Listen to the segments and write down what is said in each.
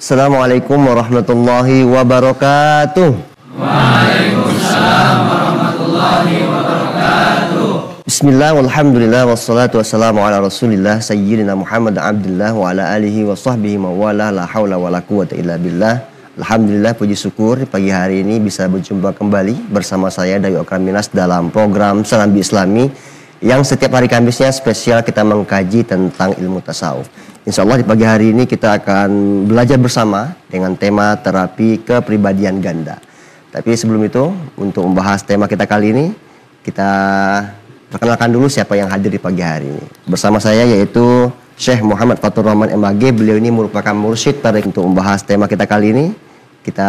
Assalamualaikum warahmatullahi wabarakatuh. Waalaikumsalam warahmatullahi wabarakatuh. Bismillah, walhamdulillah, wassalatu wassalamu ala rasulillah sayyidina Muhammad abdillah wa ala alihi wa sahbihi mawala la hawla wa la quwata illa billah. Alhamdulillah, puji syukur pagi hari ini bisa berjumpa kembali bersama saya Dayu Akram Minas dalam program Serambi Islami yang setiap hari Kamisnya spesial kita mengkaji tentang ilmu tasawuf. Insya Allah di pagi hari ini kita akan belajar bersama dengan tema terapi kepribadian ganda. Tapi sebelum itu, untuk membahas tema kita kali ini, kita perkenalkan dulu siapa yang hadir di pagi hari ini. Bersama saya yaitu Syekh Muhammad Fatur Rahman MAG. Beliau ini merupakan mursyid untuk membahas tema kita kali ini. Kita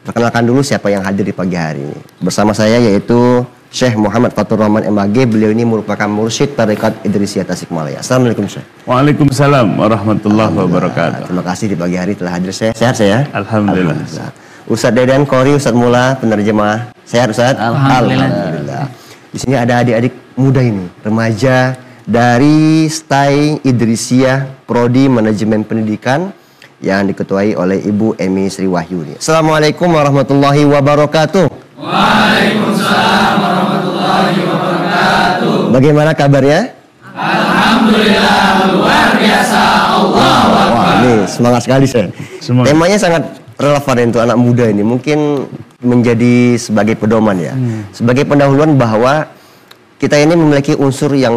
perkenalkan dulu siapa yang hadir di pagi hari ini. Bersama saya yaitu Syekh Muhammad Fatur Rahman MAG. Beliau ini merupakan mursyid Tarekat Idrisiyah Tasikmalaya. Assalamualaikum Syekh. Waalaikumsalam warahmatullahi wabarakatuh. Terima kasih di pagi hari telah hadir Syekh. Sehat saya? Alhamdulillah. Ustadz Dedan Qori, Ustadz Mula, penerjemah. Sehat Ustadz? Alhamdulillah. Di sini ada adik-adik muda ini, remaja dari STAI Idrisiyah Prodi Manajemen Pendidikan yang diketuai oleh Ibu Emi Sri Wahyuni. Assalamualaikum warahmatullahi wabarakatuh. Waalaikumsalam warahmatullahi wabarakatuh. Bagaimana kabarnya? Alhamdulillah, luar biasa. Allahu Akbar. Wah, ini semangat sekali saya. Temanya sangat relevan untuk anak muda ini. Mungkin menjadi sebagai pedoman ya. Sebagai pendahuluan bahwa kita ini memiliki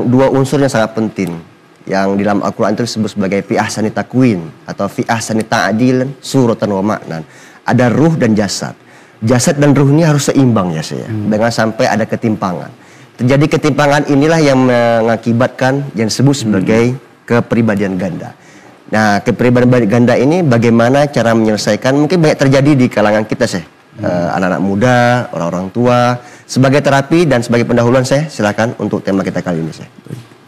dua unsur yang sangat penting. Yang di dalam Al-Quran itu disebut sebagai fi ahsani takwin atau fi ahsani ta'dil suratan wa ma'nan. Ada ruh dan jasad. Jasad dan ruh ini harus seimbang ya saya. Dengan sampai ada ketimpangan. Terjadi ketimpangan inilah yang mengakibatkan yang disebut sebagai kepribadian ganda. Nah, kepribadian ganda ini bagaimana cara menyelesaikan? Mungkin banyak terjadi di kalangan kita sih. Anak-anak muda, orang-orang tua. Sebagai terapi dan sebagai pendahuluan saya silakan untuk tema kita kali ini saya.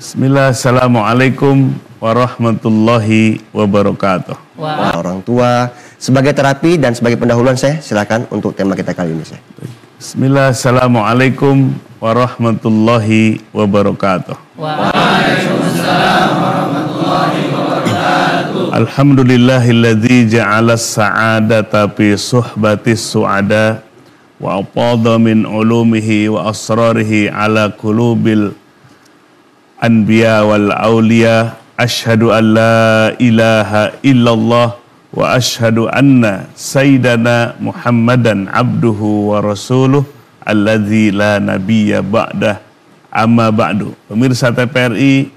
Bismillah, assalamualaikum warahmatullahi wabarakatuh. Orang tua. Sebagai terapi dan sebagai pendahuluan saya silakan untuk tema kita kali ini saya. Bismillah, assalamualaikum warahmatullahi wabarakatuh. Waalaikumsalam warahmatullahi wabarakatuh. Alhamdulillahilladzi ja'ala as-sa'adata fi suhbatis su'ada wa apada min ulumihi wa asrarihi ala qulubil anbiya wal awliya. Ashhadu an la ilaha illallah wa ashhadu anna sayyidana Muhammadan abduhu wa rasuluh alladzi la nabiyya ba'dah amma ba'du. Pemirsa TPRI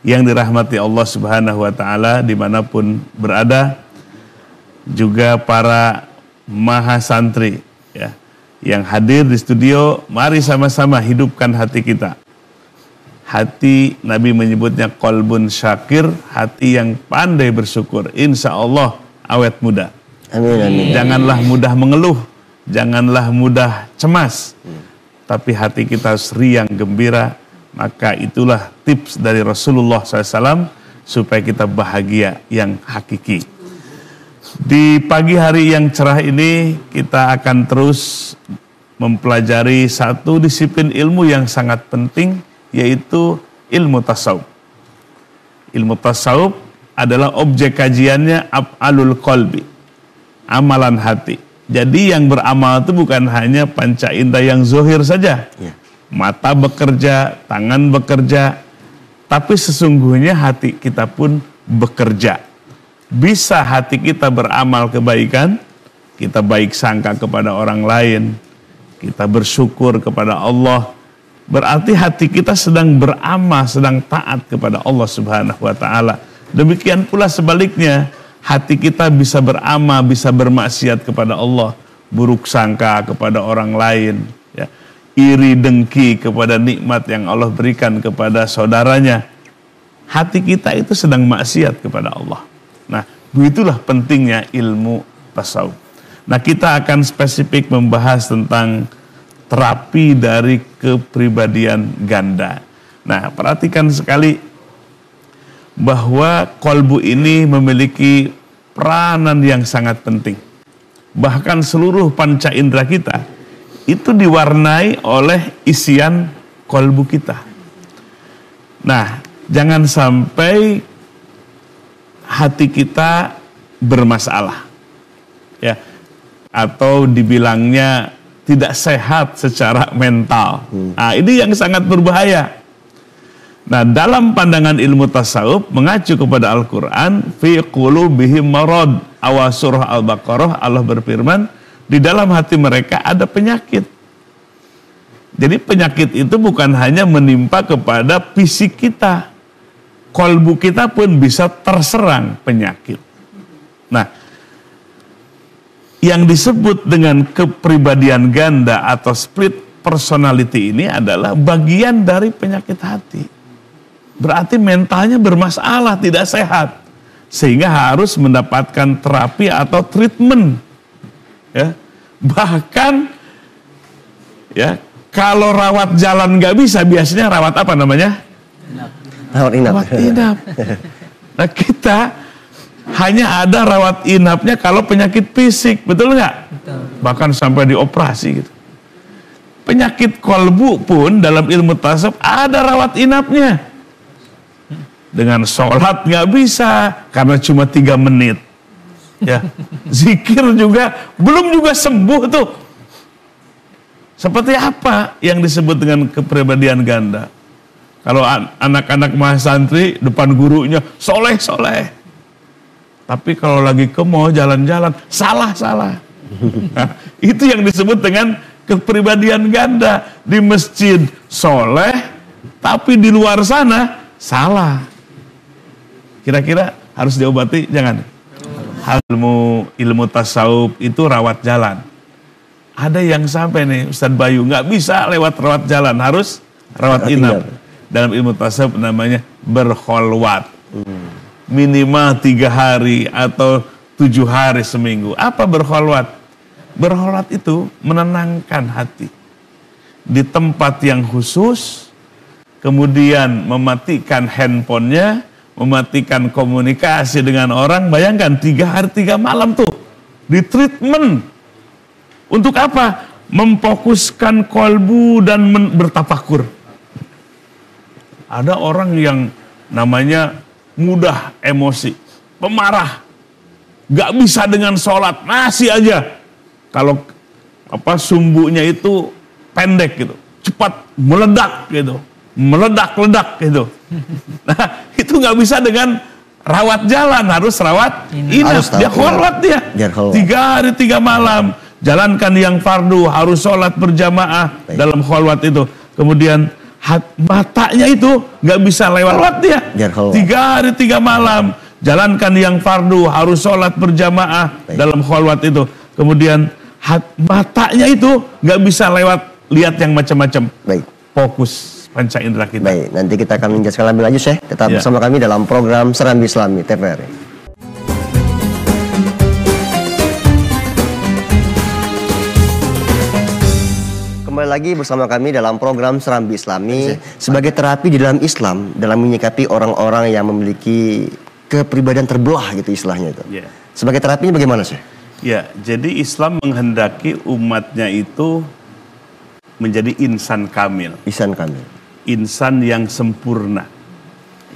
yang dirahmati Allah Subhanahu wa taala dimanapun berada, juga para mahasantri ya yang hadir di studio, mari sama-sama hidupkan hati kita. Hati Nabi menyebutnya qalbun syakir, hati yang pandai bersyukur. Insya Allah awet muda. Amin, amin. Janganlah mudah mengeluh, janganlah mudah cemas, tapi hati kita harus riang gembira. Maka itulah tips dari Rasulullah SAW supaya kita bahagia yang hakiki. Di pagi hari yang cerah ini kita akan terus mempelajari satu disiplin ilmu yang sangat penting, yaitu ilmu tasawuf. Ilmu tasawuf adalah objek kajiannya af'alul qalbi, amalan hati. Jadi yang beramal itu bukan hanya panca indera yang zohir saja. Mata bekerja, tangan bekerja, tapi sesungguhnya hati kita pun bekerja. Bisa hati kita beramal kebaikan, kita baik sangka kepada orang lain, kita bersyukur kepada Allah, berarti hati kita sedang beramal, sedang taat kepada Allah Subhanahu wa taala. Demikian pula sebaliknya, hati kita bisa beramal, bisa bermaksiat kepada Allah, buruk sangka kepada orang lain, ya, iri dengki kepada nikmat yang Allah berikan kepada saudaranya. Hati kita itu sedang maksiat kepada Allah. Nah, begitulah pentingnya ilmu tasawuf. Nah, kita akan spesifik membahas tentang terapi dari kepribadian ganda. Nah, perhatikan sekali bahwa kolbu ini memiliki peranan yang sangat penting. Bahkan seluruh panca indera kita itu diwarnai oleh isian kolbu kita. Nah, jangan sampai hati kita bermasalah. Ya. Atau dibilangnya tidak sehat secara mental. Nah, ini yang sangat berbahaya. Nah, dalam pandangan ilmu tasawuf mengacu kepada Al-Quran, fi qulubihim marad, awal surah Al-Baqarah, Allah berfirman, di dalam hati mereka ada penyakit. Jadi penyakit itu bukan hanya menimpa kepada fisik kita, kolbu kita pun bisa terserang penyakit. Nah, yang disebut dengan kepribadian ganda atau split personality ini adalah bagian dari penyakit hati. Berarti mentalnya bermasalah, tidak sehat, sehingga harus mendapatkan terapi atau treatment. Ya, bahkan ya kalau rawat jalan nggak bisa, biasanya rawat apa namanya? Rawat inap. Rawat inap. Nah, kita hanya ada rawat inapnya kalau penyakit fisik, betul nggak? Bahkan sampai dioperasi gitu. Penyakit kolbu pun dalam ilmu tasawuf ada rawat inapnya. Dengan sholat nggak bisa karena cuma 3 menit. Ya, zikir juga belum juga sembuh tuh. Seperti apa yang disebut dengan kepribadian ganda? Kalau anak-anak mahasantri depan gurunya soleh. Tapi kalau lagi ke mall jalan-jalan salah. Nah, itu yang disebut dengan kepribadian ganda. Di masjid soleh, tapi di luar sana salah. Kira-kira harus diobati? Jangan. Ilmu tasawuf itu rawat jalan. Ada yang sampai nih Ustadz Bayu nggak bisa lewat rawat jalan, harus rawat inap. Dalam ilmu tasawuf namanya berkholwat. Minimal 3 hari atau 7 hari seminggu. Apa berkholwat? Berkholwat itu menenangkan hati di tempat yang khusus, kemudian mematikan handphonenya, mematikan komunikasi dengan orang. Bayangkan 3 hari 3 malam tuh di treatment. Untuk apa? Memfokuskan kolbu dan bertafakur. Ada orang yang namanya mudah emosi, pemarah, gak bisa dengan sholat, masih aja kalau sumbunya itu pendek gitu, cepat meledak gitu, meledak gitu. Nah, itu gak bisa dengan rawat jalan, harus rawat inap. Dia kholwat dia 3 hari 3 malam. Jalankan yang fardu, harus sholat berjamaah dalam kholwat itu. Kemudian matanya itu nggak bisa lewat dia 3 hari 3 malam. Jalankan yang fardu, harus sholat berjamaah dalam kholwat itu. Kemudian matanya itu nggak bisa lewat lihat yang macam-macam. Baik. Fokus panca indera kita. Baik, nanti kita akan menjelaskan lebih lanjut, Syekh. Tetap bersama kami dalam program Serambi Islami TVRI. Kembali lagi bersama kami dalam program Serambi Islami. Sebagai terapi di dalam Islam, dalam menyikapi orang-orang yang memiliki kepribadian terbelah gitu istilahnya itu. Sebagai terapinya bagaimana sih? Ya, jadi Islam menghendaki umatnya itu menjadi insan kamil. Insan kamil. Insan yang sempurna.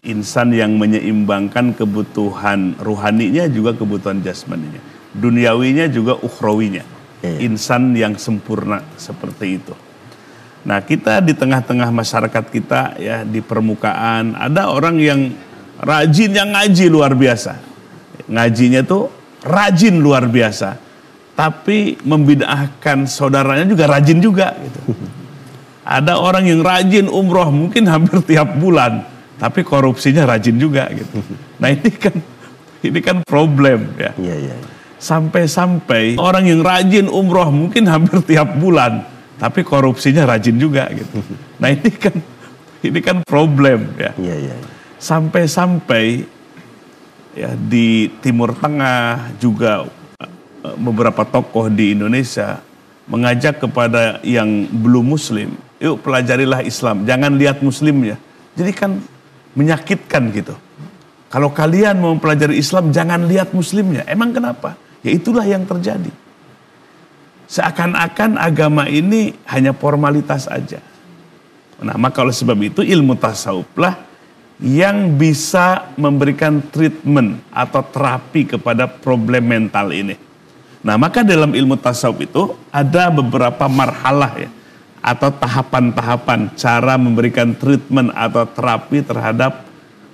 Insan yang menyeimbangkan kebutuhan ruhaninya juga kebutuhan jasmaninya. Duniawinya juga ukhrawinya. Insan yang sempurna seperti itu. Nah, kita di tengah-tengah masyarakat kita ya, di permukaan ada orang yang rajin, yang ngaji luar biasa. Ngajinya tuh rajin luar biasa, tapi membid'ahkan saudaranya juga rajin juga gitu. Ada orang yang rajin umroh mungkin hampir tiap bulan, tapi korupsinya rajin juga gitu. Nah, ini kan problem ya. Sampai-sampai orang yang rajin umroh mungkin hampir tiap bulan, tapi korupsinya rajin juga gitu. Nah, ini kan problem ya. Sampai-sampai ya di Timur Tengah juga beberapa tokoh di Indonesia mengajak kepada yang belum muslim, yuk pelajarilah Islam, jangan lihat muslimnya. Jadi kan menyakitkan gitu. Kalau kalian mau mempelajari Islam, jangan lihat muslimnya. Emang kenapa? Ya itulah yang terjadi. Seakan-akan agama ini hanya formalitas aja. Nah, maka oleh sebab itu ilmu tasawuflah yang bisa memberikan treatment atau terapi kepada problem mental ini. Nah, maka dalam ilmu tasawuf itu ada beberapa marhalah ya, atau tahapan-tahapan cara memberikan treatment atau terapi terhadap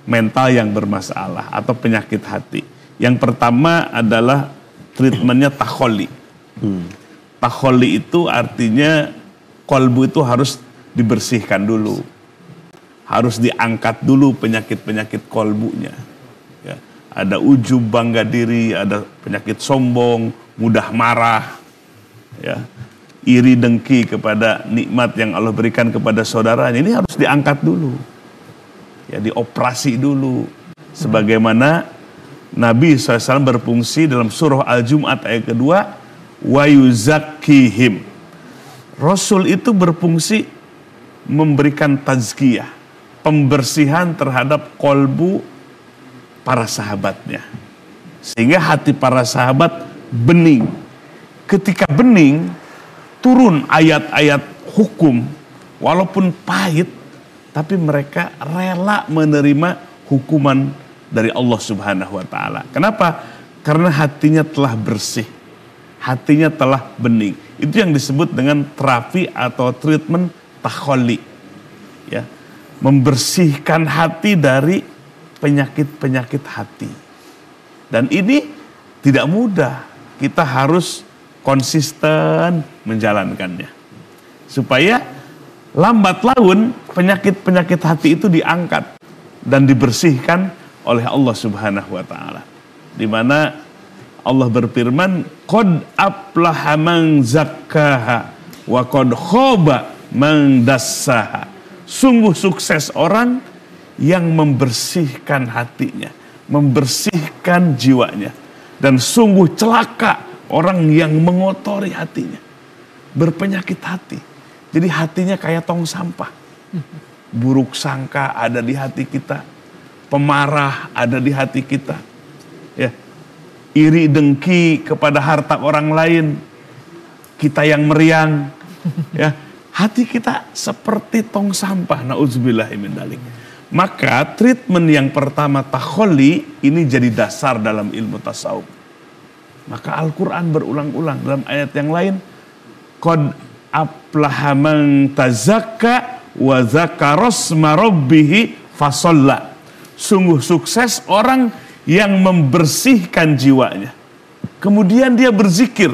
mental yang bermasalah atau penyakit hati. Yang pertama adalah treatmentnya takholi. Takholi itu artinya kolbu itu harus dibersihkan dulu. Harus diangkat dulu penyakit-penyakit kolbunya. Ya, ada ujub, bangga diri, ada penyakit sombong, mudah marah, ya, iri dengki kepada nikmat yang Allah berikan kepada saudaranya. Ini harus diangkat dulu, ya, dioperasi dulu. Sebagaimana Nabi SAW berfungsi dalam surah Al-Jum'at ayat kedua, wa yuzakkihim. Rasul itu berfungsi memberikan tazkiyah, pembersihan terhadap kolbu para sahabatnya. Sehingga hati para sahabat bening. Ketika bening, turun ayat-ayat hukum, walaupun pahit, tapi mereka rela menerima hukuman dari Allah Subhanahu wa Ta'ala. Kenapa? Karena hatinya telah bersih, hatinya telah bening. Itu yang disebut dengan terapi atau treatment takholi, ya, membersihkan hati dari penyakit-penyakit hati. Dan ini tidak mudah. Kita harus konsisten menjalankannya. Supaya lambat laun penyakit-penyakit hati itu diangkat dan dibersihkan oleh Allah Subhanahu wa Ta'ala. Di mana Allah berfirman, qad aflaha man zakkaha wa qad khaba man dassaha. Sungguh sukses orang yang membersihkan hatinya, membersihkan jiwanya. Dan sungguh celaka orang yang mengotori hatinya, berpenyakit hati. Jadi hatinya kayak tong sampah. Buruk sangka ada di hati kita, pemarah ada di hati kita, ya, iri dengki kepada harta orang lain, kita yang meriang, ya, hati kita seperti tong sampah. Nauzubillahi min dzalik. Maka treatment yang pertama takholi ini jadi dasar dalam ilmu tasawuf. Maka Al-Quran berulang-ulang dalam ayat yang lain, qad aflaha man tazakka wa dzakara asma rabbih fasalla. Sungguh sukses orang yang membersihkan jiwanya, kemudian dia berzikir.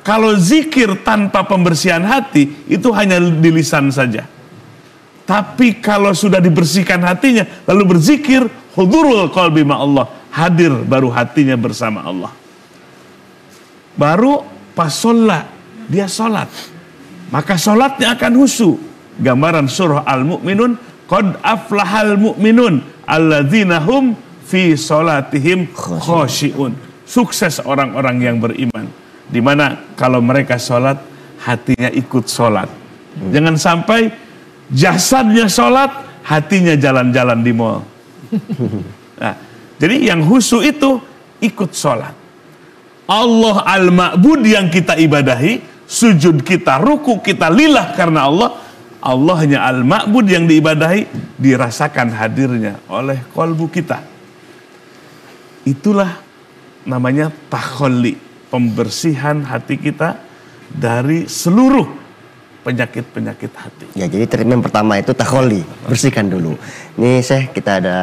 Kalau zikir tanpa pembersihan hati itu hanya di lisan saja. Tapi kalau sudah dibersihkan hatinya, lalu berzikir, hudurul qalbi ma'allah, hadir baru hatinya bersama Allah. Baru pas sholat, dia sholat. Maka sholatnya akan husu. Gambaran surah Al-Mu'minun, qad aflahal mu'minun, alladzina hum fi sholatihim khosyi'un. Sukses orang-orang yang beriman. Dimana kalau mereka sholat, hatinya ikut sholat. Jangan sampai jasadnya sholat, hatinya jalan-jalan di mall. Nah, jadi yang khusyuk itu ikut sholat. Allah al-ma'bud yang kita ibadahi, sujud kita, ruku kita lillah karena Allah. Allahnya al-ma'bud yang diibadahi, dirasakan hadirnya oleh kolbu kita. Itulah namanya takholi, pembersihan hati kita dari seluruh penyakit-penyakit hati. Ya, jadi treatment pertama itu takholi, bersihkan dulu. Ini Syekh, kita ada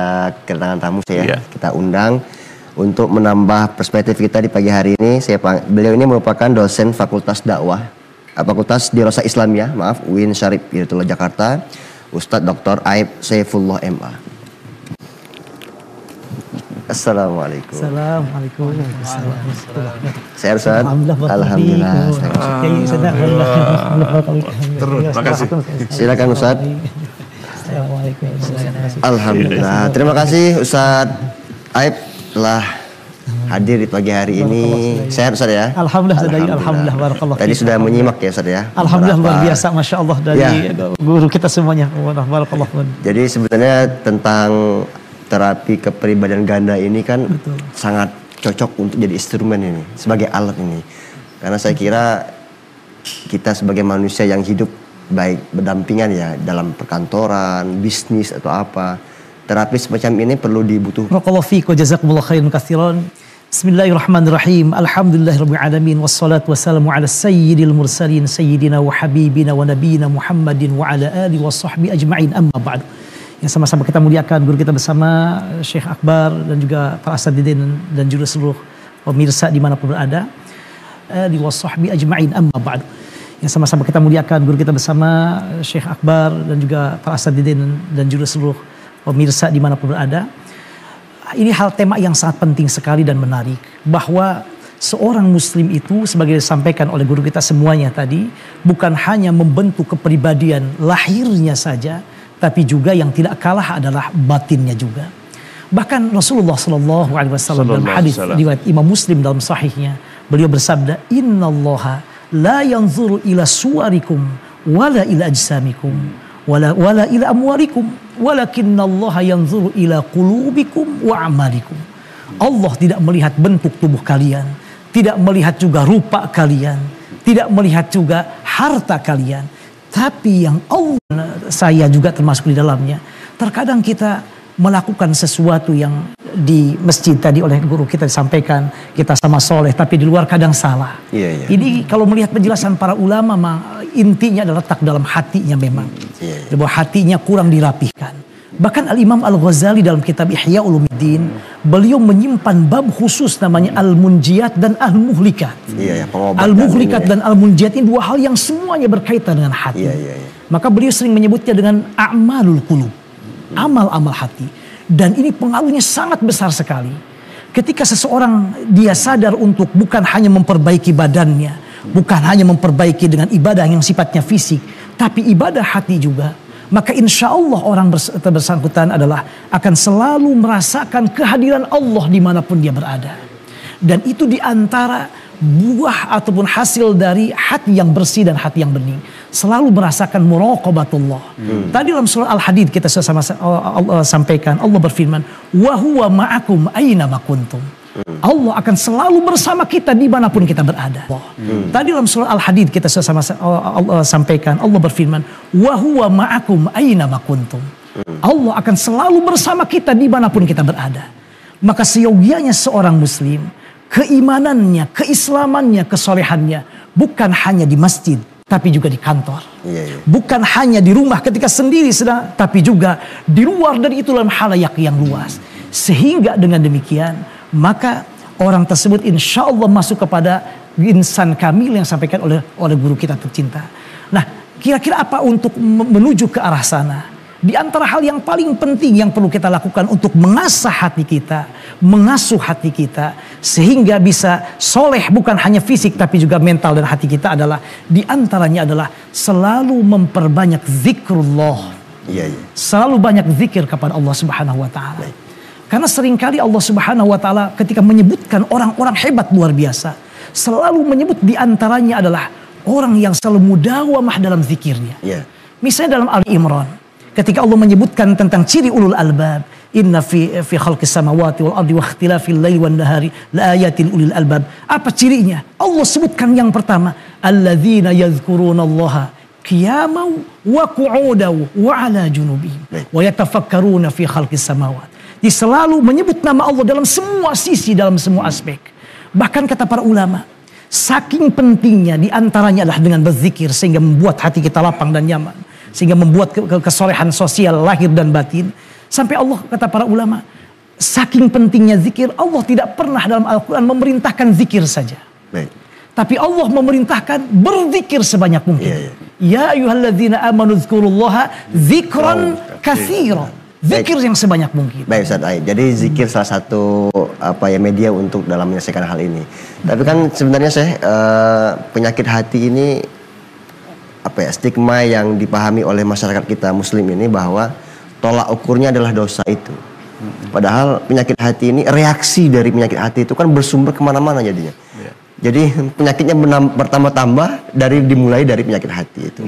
kedatangan tamu saya, kita undang untuk menambah perspektif kita di pagi hari ini. Beliau ini merupakan dosen Fakultas Dakwah, Fakultas Dirosah Islamiyah, UIN Syarif Hidayatullah Jakarta, Ustadz Dr. Aib Saifullah MA. Assalamualaikum. Assalamualaikum. Saya Ustaz. Alhamdulillah. Terus, makasih. Silakan Ustaz. Assalamualaikum. Alhamdulillah. Terima kasih Ustaz Aib telah hadir di pagi hari ini. Sehat Ustaz ya? Alhamdulillah. Alhamdulillah. Barakallah. Tadi sudah menyimak ya Ustaz ya? Alhamdulillah, luar biasa, masya Allah dari guru kita semuanya. Barakallah. Jadi sebenarnya tentang terapi kepribadian ganda ini kan sangat cocok untuk jadi instrumen ini, sebagai alat ini. Karena saya kira kita sebagai manusia yang hidup baik berdampingan ya dalam perkantoran, bisnis atau apa, terapi semacam ini perlu dibutuhkan. Barakallahu fiik wa jazakumullahu khairan katsiran. Bismillahirrahmanirrahim. Alhamdulillahirabbil alamin wassalatu wassalamu ala sayyidil mursalin sayyidina wa habibina wa nabiyina Muhammadin wa ala alihi washabbi ajmain, amma ba'du. Yang sama-sama kita muliakan guru kita bersama Syekh Akbar dan juga para asatidin dan juga seluruh pemirsa dimanapun berada. Alihi washabbi ajmain, amma ba'du. Yang sama-sama kita muliakan guru kita bersama Syekh Akbar dan juga para asatidin dan juga seluruh pemirsa dimanapun berada. Ini hal tema yang sangat penting sekali dan menarik, bahwa seorang muslim itu sebagai disampaikan oleh guru kita semuanya tadi, bukan hanya membentuk kepribadian lahirnya saja, tapi juga yang tidak kalah adalah batinnya juga. Bahkan Rasulullah SAW dalam hadis riwayat Imam Muslim dalam sahihnya, beliau bersabda, Innallaha la yanzuru ila suwarikum wala ila ajsamikum wala ila amwalikum walakinallaha yanzuru ila qulubikum wa amalikum. Allah tidak melihat bentuk tubuh kalian, tidak melihat juga rupa kalian, tidak melihat juga harta kalian, tapi yang Allah, saya juga termasuk di dalamnya. Terkadang kita melakukan sesuatu yang di masjid tadi oleh guru kita disampaikan, kita sama soleh, tapi di luar kadang salah. Ini kalau melihat penjelasan para ulama, intinya adalah letak dalam hatinya memang. Bahwa hatinya kurang dirapihkan. Bahkan Al-Imam Al-Ghazali dalam kitab Ihya Ulumuddin, beliau menyimpan bab khusus namanya Al-Munjiyat dan Al-Muhlikat. Al-Muhlikat dan Al-Munjiyat ini dua hal yang semuanya berkaitan dengan hati. Maka beliau sering menyebutnya dengan a'malul qulub, amal-amal hati. Dan ini pengaruhnya sangat besar sekali. Ketika seseorang dia sadar untuk bukan hanya memperbaiki badannya, bukan hanya memperbaiki dengan ibadah yang sifatnya fisik, tapi ibadah hati juga, maka insya Allah orang bersangkutan adalah akan selalu merasakan kehadiran Allah dimanapun dia berada. Dan itu diantara buah ataupun hasil dari hati yang bersih dan hati yang bening. Selalu merasakan muraqabatullah. Tadi dalam surah Al-Hadid kita sama Allah sampaikan, Allah berfirman, wa huwa ma'akum aina ma kuntum. Allah akan selalu bersama kita dimanapun kita berada. Tadi dalam surah Al-Hadid kita sama Allah sampaikan, Allah berfirman, wa huwa ma'akum aina ma kuntum. Allah akan selalu bersama kita dimanapun kita berada. Maka seyogianya seorang muslim, keimanannya, keislamannya, kesolehannya bukan hanya di masjid, tapi juga di kantor. Bukan hanya di rumah ketika sendiri sedang, tapi juga di luar dari itu dalam halayak yang luas. Sehingga dengan demikian, maka orang tersebut insya Allah masuk kepada insan kamil yang disampaikan oleh guru kita tercinta. Nah, kira-kira apa untuk menuju ke arah sana? Di antara hal yang paling penting yang perlu kita lakukan untuk mengasah hati kita, mengasuh hati kita, sehingga bisa soleh bukan hanya fisik tapi juga mental dan hati kita adalah, di antaranya adalah selalu memperbanyak zikrullah. Selalu banyak zikir kepada Allah Subhanahu wa Ta'ala. Karena seringkali Allah Subhanahu wa Ta'ala ketika menyebutkan orang-orang hebat luar biasa, selalu menyebut di antaranya adalah orang yang selalu mudawamah dalam zikirnya. Misalnya dalam Ali Imran, ketika Allah menyebutkan tentang ciri ulul albab, inna fi khalqis samawati wal ardi wa ikhtilafil laili wan nahari laayatil ulil albab. Apa cirinya? Allah sebutkan yang pertama, alladzina yadhkurunallaha qiyaman wa qu'udan wa ala junubihim wa yatafakkaruna fi khalqis samawati. Dia selalu menyebut nama Allah dalam semua sisi, dalam semua aspek. Bahkan kata para ulama, saking pentingnya di antaranya adalah dengan berzikir sehingga membuat hati kita lapang dan nyaman, sehingga membuat kesolehan sosial lahir dan batin. Sampai Allah, kata para ulama, saking pentingnya zikir, Allah tidak pernah dalam Al-Quran memerintahkan zikir saja. Tapi Allah memerintahkan berzikir sebanyak mungkin. Ya ayyuhalladzina amanu dzkurullaha dzikran katsiran. Zikir yang sebanyak mungkin. Baik Ustaz Aid. Jadi zikir salah satu media untuk dalam menyelesaikan hal ini. Tapi kan sebenarnya penyakit hati ini stigma yang dipahami oleh masyarakat kita muslim ini bahwa tolak ukurnya adalah dosa itu. Padahal penyakit hati ini, reaksi dari penyakit hati itu kan bersumber kemana-mana jadinya. Jadi penyakitnya bertambah-tambah dimulai dari penyakit hati itu.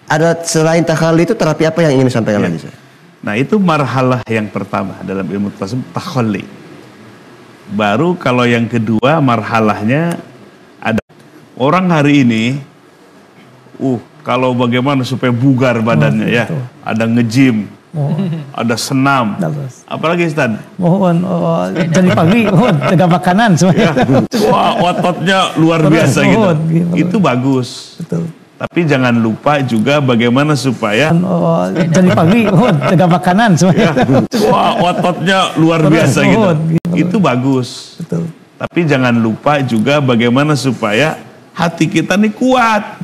Ada selain takhalli itu terapi apa yang ingin disampaikan lagi saya? Nah, itu marhalah yang pertama dalam ilmu tasawuf, takhalli. Baru kalau yang kedua marhalahnya ada orang hari ini kalau bagaimana supaya bugar badannya betul. Ada nge-gym, ada senam. Apalagi Ustaz? Mohon dari pagi, mohon jaga makanan semuanya. Wah, ototnya luar biasa gitu. Itu bagus. Betul. Tapi jangan lupa juga bagaimana supaya dari pagi, mohon jaga makanan semuanya. Wah, ototnya luar biasa gitu. Itu bagus. Betul. Tapi jangan lupa juga bagaimana supaya hati kita nih kuat.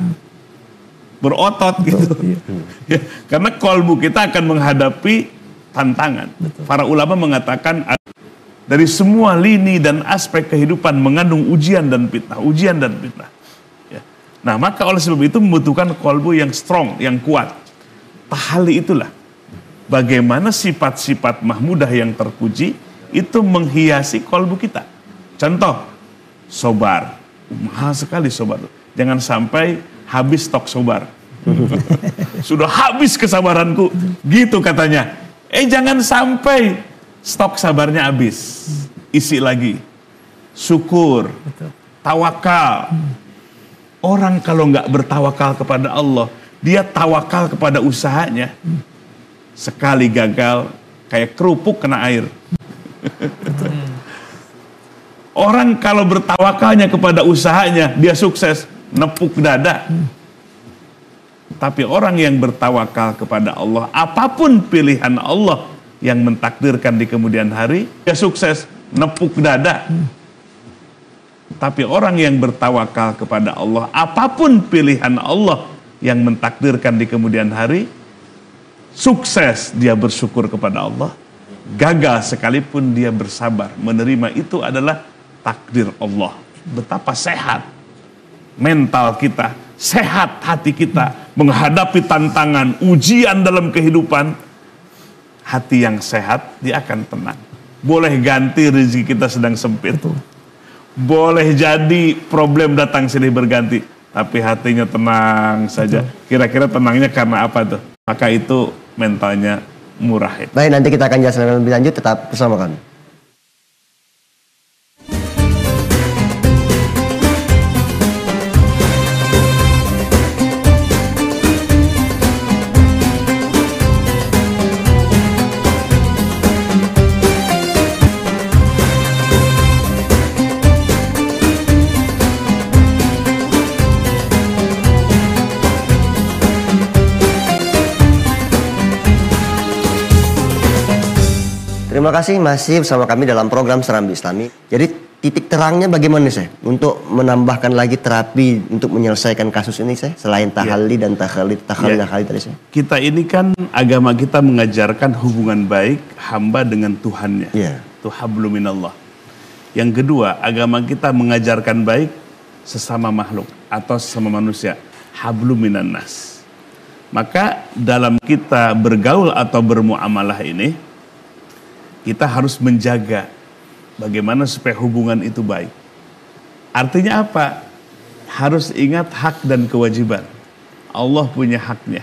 Berotot gitu. Ya, karena kolbu kita akan menghadapi tantangan. Para ulama mengatakan dari semua lini dan aspek kehidupan mengandung ujian dan fitnah, Ya. Nah, maka oleh sebab itu membutuhkan kolbu yang strong, yang kuat. Tahali itulah bagaimana sifat-sifat mahmudah yang terpuji itu menghiasi kolbu kita. Contoh, sobar. Mahal sekali sobar. Jangan sampai habis stok sobar. Sudah habis kesabaranku, gitu katanya. Jangan sampai stok sabarnya habis. Isi lagi. Syukur, tawakal. Orang kalau nggak bertawakal kepada Allah, dia tawakal kepada usahanya. Sekali gagal, kayak kerupuk kena air. Orang kalau bertawakalnya kepada usahanya, dia sukses, nepuk dada. Tapi orang yang bertawakal kepada Allah, apapun pilihan Allah yang mentakdirkan di kemudian hari, dia sukses, nepuk dada. Tapi orang yang bertawakal kepada Allah, apapun pilihan Allah yang mentakdirkan di kemudian hari, sukses dia bersyukur kepada Allah, gagal sekalipun dia bersabar, menerima itu adalah takdir Allah. Betapa sehat mental kita, sehat hati kita menghadapi tantangan, ujian dalam kehidupan. Hati yang sehat, dia akan tenang. Boleh ganti rezeki kita sedang sempit. Boleh jadi problem datang silih berganti, tapi hatinya tenang saja. Kira-kira tenangnya karena apa tuh? Maka itu mentalnya murah. Baik, nanti kita akan jelaskan lebih lanjut, tetap bersama kami. Terima kasih masih bersama kami dalam program Serambi Islami. Jadi titik terangnya bagaimana sih untuk menambahkan lagi terapi untuk menyelesaikan kasus ini sih, selain tahalli dan tahalli tadi sih. Kita ini kan agama kita mengajarkan hubungan baik hamba dengan Tuhannya. Itu hablum minallah. Yang kedua, agama kita mengajarkan baik sesama makhluk atau sesama manusia, hablum minan nas. Maka dalam kita bergaul atau bermuamalah ini, kita harus menjaga bagaimana supaya hubungan itu baik. Artinya apa? Harus ingat hak dan kewajiban. Allah punya haknya.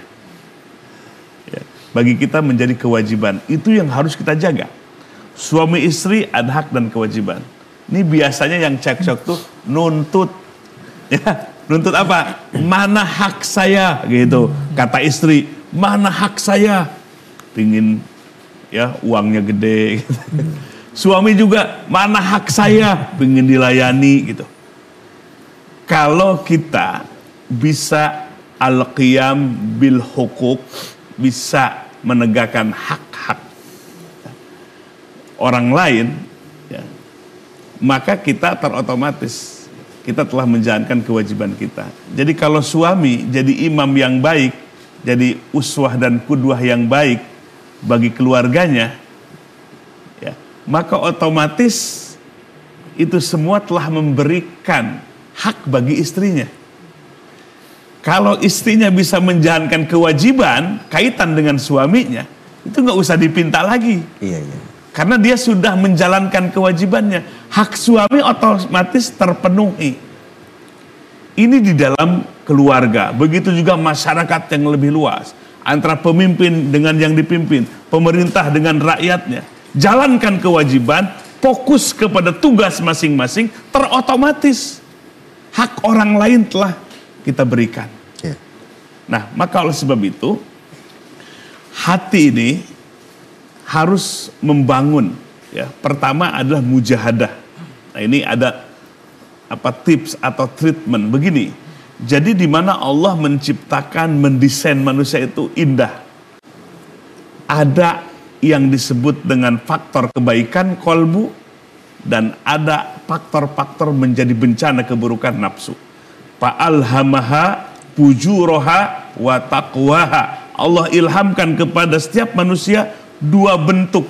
Ya, bagi kita menjadi kewajiban. Itu yang harus kita jaga. Suami istri ada hak dan kewajiban. Ini biasanya yang cekcok tuh nuntut. Ya, nuntut apa? Mana hak saya? Gitu. Kata istri, mana hak saya? Pingin ya uangnya gede gitu. Suami juga, mana hak saya, pengen dilayani gitu. Kalau kita bisa al-qiyam bil hukuk, bisa menegakkan hak-hak orang lain, ya, maka kita terotomatis kita telah menjalankan kewajiban kita. Jadi kalau suami jadi imam yang baik, jadi uswah dan kudwah yang baik bagi keluarganya, ya, maka otomatis itu semua telah memberikan hak bagi istrinya. Kalau istrinya bisa menjalankan kewajiban kaitan dengan suaminya, itu nggak usah dipinta lagi. Iya. Karena dia sudah menjalankan kewajibannya, hak suami otomatis terpenuhi. Ini di dalam keluarga, begitu juga masyarakat yang lebih luas. Antara pemimpin dengan yang dipimpin, pemerintah dengan rakyatnya. Jalankan kewajiban, fokus kepada tugas masing-masing, terotomatis hak orang lain telah kita berikan. Nah, maka oleh sebab itu, hati ini harus membangun. Ya, pertama adalah mujahadah. Nah, ini ada tips atau treatment begini. Jadi di mana Allah menciptakan, mendesain manusia itu indah. Ada yang disebut dengan faktor kebaikan kolbu, dan ada faktor-faktor menjadi bencana keburukan nafsu. Fa'alhamaha fujuraha wa taqwaha. Allah ilhamkan kepada setiap manusia dua bentuk.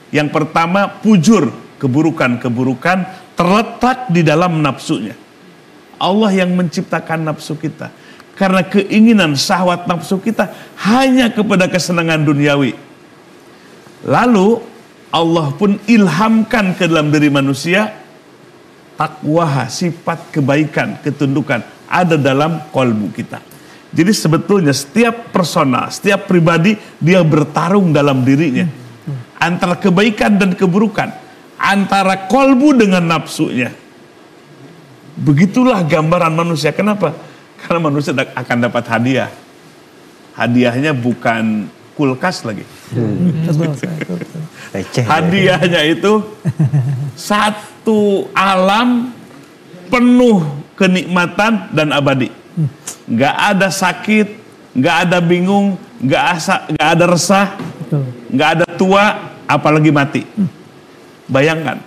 Yang pertama fujur, keburukan-keburukan terletak di dalam nafsunya. Allah yang menciptakan nafsu kita. Karena keinginan syahwat nafsu kita hanya kepada kesenangan duniawi. Lalu Allah pun ilhamkan ke dalam diri manusia takwa, sifat kebaikan, ketundukan ada dalam kolbu kita. Jadi sebetulnya setiap personal, setiap pribadi dia bertarung dalam dirinya antara kebaikan dan keburukan, antara kolbu dengan nafsunya. Begitulah gambaran manusia. Kenapa? Karena manusia akan dapat hadiah. Hadiahnya bukan kulkas lagi. Hadiahnya itu satu alam penuh kenikmatan dan abadi. Nggak ada sakit, nggak ada bingung, nggak ada resah, nggak ada tua, apalagi mati. Bayangkan,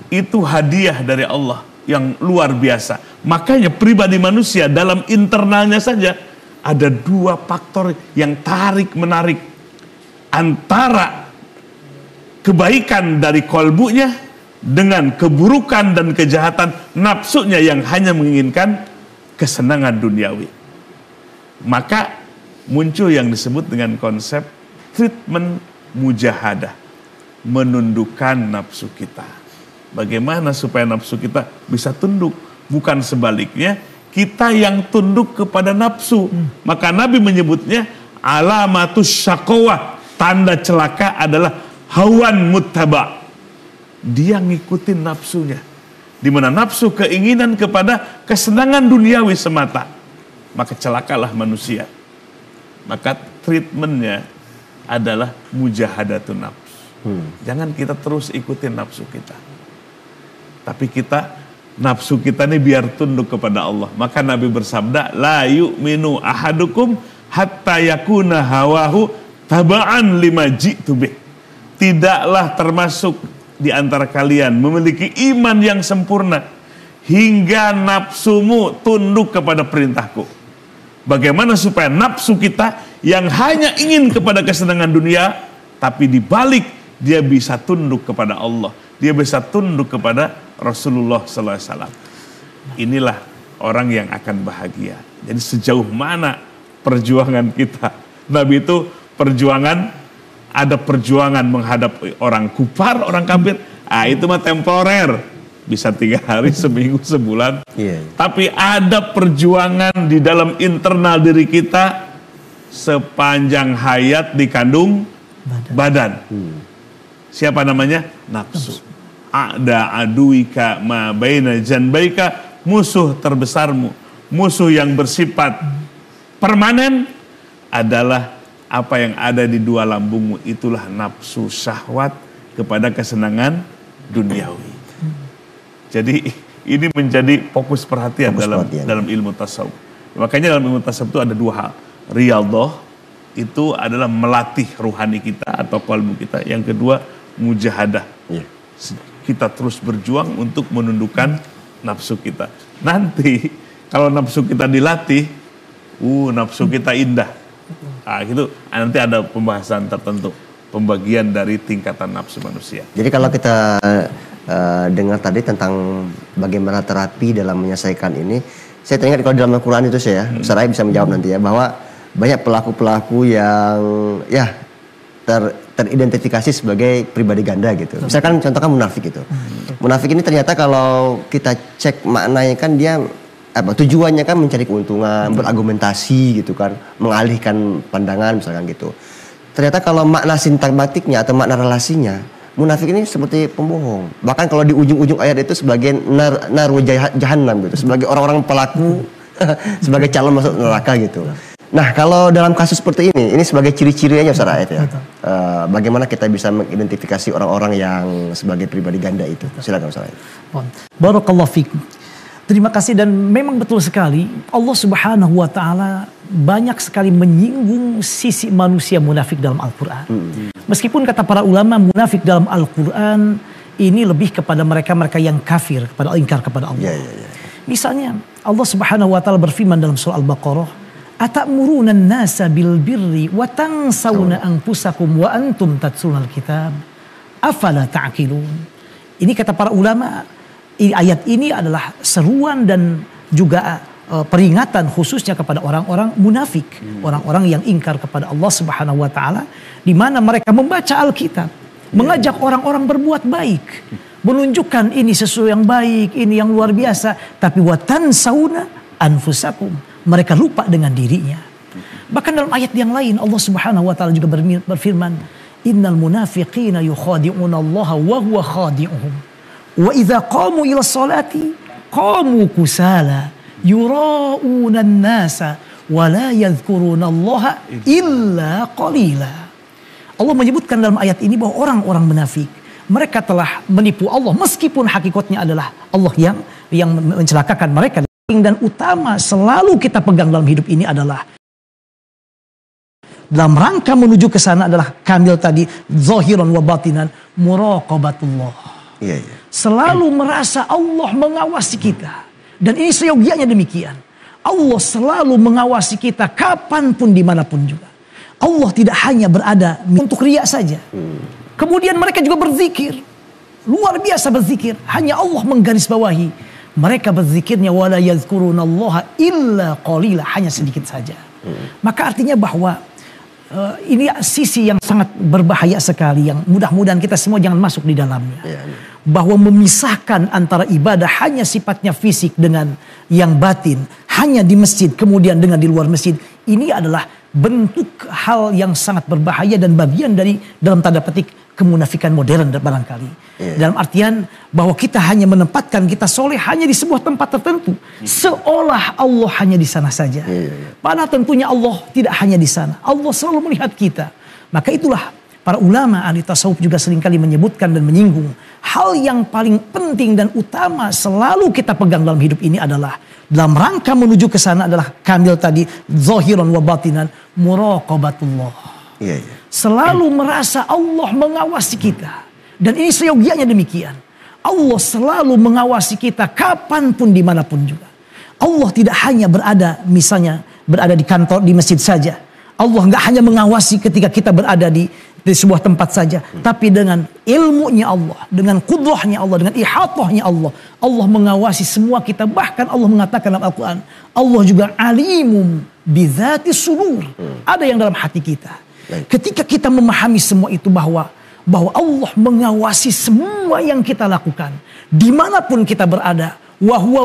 itu hadiah dari Allah yang luar biasa. Makanya pribadi manusia dalam internalnya saja ada dua faktor yang tarik-menarik antara kebaikan dari kolbunya dengan keburukan dan kejahatan nafsunya yang hanya menginginkan kesenangan duniawi. Maka muncul yang disebut dengan konsep treatment mujahadah, menundukkan nafsu kita. Bagaimana supaya nafsu kita bisa tunduk, bukan sebaliknya kita yang tunduk kepada nafsu. Maka Nabi menyebutnya alamatus syaqawah, tanda celaka adalah hawan muttaba. Dia ngikutin nafsunya. Di mana nafsu keinginan kepada kesenangan duniawi semata. Maka celakalah manusia. Maka treatmentnya adalah mujahadatun nafs. Jangan kita terus ikutin nafsu kita. Tapi nafsu kita ini biar tunduk kepada Allah. Maka Nabi bersabda, la yu'minu ahadukum hatta yakuna hawahu taba'an lima ji'tu bih. Tidaklah termasuk di antara kalian memiliki iman yang sempurna hingga nafsumu tunduk kepada perintahku. Bagaimana supaya nafsu kita yang hanya ingin kepada kesenangan dunia, tapi dibalik dia bisa tunduk kepada Allah, dia bisa tunduk kepada Rasulullah SAW. Inilah orang yang akan bahagia. Jadi sejauh mana perjuangan kita? Nabi itu ada perjuangan menghadap orang kufar, orang kafir. Itu mah temporer, bisa 3 hari, seminggu, sebulan. Tapi ada perjuangan di dalam internal diri kita sepanjang hayat di kandung badan. Siapa namanya? Nafsu. Ada aduika ma baina janbaika, musuh terbesarmu, musuh yang bersifat permanen adalah apa yang ada di dua lambungmu. Itulah nafsu syahwat kepada kesenangan duniawi. Jadi ini menjadi fokus perhatian dalam ilmu tasawuf. Makanya dalam ilmu tasawuf itu ada 2 hal. Riyadhah itu adalah melatih ruhani kita atau qalbu kita. Yang kedua mujahadah. Kita terus berjuang untuk menundukkan nafsu kita. Nanti kalau nafsu kita dilatih, nafsu kita indah. Gitu. Nanti ada pembahasan tertentu, pembagian dari tingkatan nafsu manusia. Jadi kalau kita dengar tadi tentang bagaimana terapi dalam menyelesaikan ini, saya teringat kalau dalam Al-Quran itu Ustaz bisa menjawab nanti ya, bahwa banyak pelaku-pelaku yang teridentifikasi sebagai pribadi ganda gitu. Misalkan contohkan munafik gitu. Munafik ini ternyata kalau kita cek maknanya kan dia tujuannya kan mencari keuntungan, berargumentasi gitu kan, mengalihkan pandangan misalkan gitu. Ternyata kalau makna sintakmatiknya atau makna relasinya, munafik ini seperti pembohong. Bahkan kalau di ujung-ujung ayat itu sebagai narwa jahannam gitu, sebagai orang-orang pelaku sebagai calon masuk neraka gitu. Nah, kalau dalam kasus seperti ini sebagai ciri-ciri aja Ustaz Aed ya. Bagaimana kita bisa mengidentifikasi orang-orang yang sebagai pribadi ganda itu? Silakan Ustaz Aed. Barakallahu fikum. Terima kasih, dan memang betul sekali Allah Subhanahu wa taala banyak sekali menyinggung sisi manusia munafik dalam Al-Qur'an. Meskipun kata para ulama munafik dalam Al-Qur'an ini lebih kepada mereka-mereka yang kafir, kepada ingkar kepada Allah. Misalnya Allah Subhanahu wa taala berfirman dalam surah Al-Baqarah, "Atamuruna an-nasa bil birri wa tansawna anfusakum wa antum tatsunal kitab. Afala ta'qilun." Ini kata para ulama, ayat ini adalah seruan dan juga peringatan khususnya kepada orang-orang munafik, orang-orang yang ingkar kepada Allah Subhanahu wa taala, di mana mereka membaca Alkitab, mengajak orang-orang berbuat baik, menunjukkan ini sesuatu yang baik, ini yang luar biasa, tapi watan sauna anfusakum, mereka lupa dengan dirinya. Bahkan dalam ayat yang lain Allah Subhanahu wa taala juga berfirman, innal munafiqina yukhadi'una Allah wa huwa khadi'uhum wa idza qamu ila sholati qamu kusala yura'una an-nasa wa la yadhkuruna Allah illa qalila. Allah menyebutkan dalam ayat ini bahwa orang-orang munafik mereka telah menipu Allah meskipun hakikatnya adalah Allah yang mencelakakan mereka. Dan utama selalu kita pegang dalam hidup ini adalah dalam rangka menuju ke sana adalah kamil tadi zahiran wa batinan muraqabatullah. Selalu merasa Allah mengawasi kita, dan ini seyogianya demikian. Allah selalu mengawasi kita kapanpun dimanapun juga. Allah tidak hanya berada untuk riya saja. Kemudian mereka juga berzikir, luar biasa berzikir. Hanya Allah menggarisbawahi mereka berzikirnya wala yazkurunallaha illa qalila, hanya sedikit saja. Maka artinya bahwa ini sisi yang sangat berbahaya sekali, yang mudah-mudahan kita semua jangan masuk di dalamnya. Bahwa memisahkan antara ibadah hanya sifatnya fisik dengan yang batin, hanya di masjid kemudian dengan di luar masjid, ini adalah bentuk hal yang sangat berbahaya dan bagian dari dalam tanda petik kemunafikan modern barangkali. Dalam artian bahwa kita hanya menempatkan kita soleh hanya di sebuah tempat tertentu, seolah Allah hanya di sana saja. Padahal tentunya Allah tidak hanya di sana. Allah selalu melihat kita. Maka itulah para ulama ahli tasawuf juga seringkali menyebutkan dan menyinggung hal yang paling penting dan utama selalu kita pegang dalam hidup ini adalah dalam rangka menuju ke sana adalah kamil tadi zahiran wa batinan muraqabatullah. Selalu merasa Allah mengawasi kita. Dan ini seyogianya demikian. Allah selalu mengawasi kita kapanpun dimanapun juga. Allah tidak hanya berada misalnya berada di kantor, di masjid saja. Allah nggak hanya mengawasi ketika kita berada di sebuah tempat saja. Tapi dengan ilmunya Allah, dengan kudrahnya Allah, dengan ihatahnya Allah. Allah mengawasi semua kita. Bahkan Allah mengatakan dalam Al-Quran, Allah juga alimum bidzati sudur. Ada yang dalam hati kita. Ketika kita memahami semua itu bahwa Allah mengawasi semua yang kita lakukan, dimanapun kita berada, wa huwa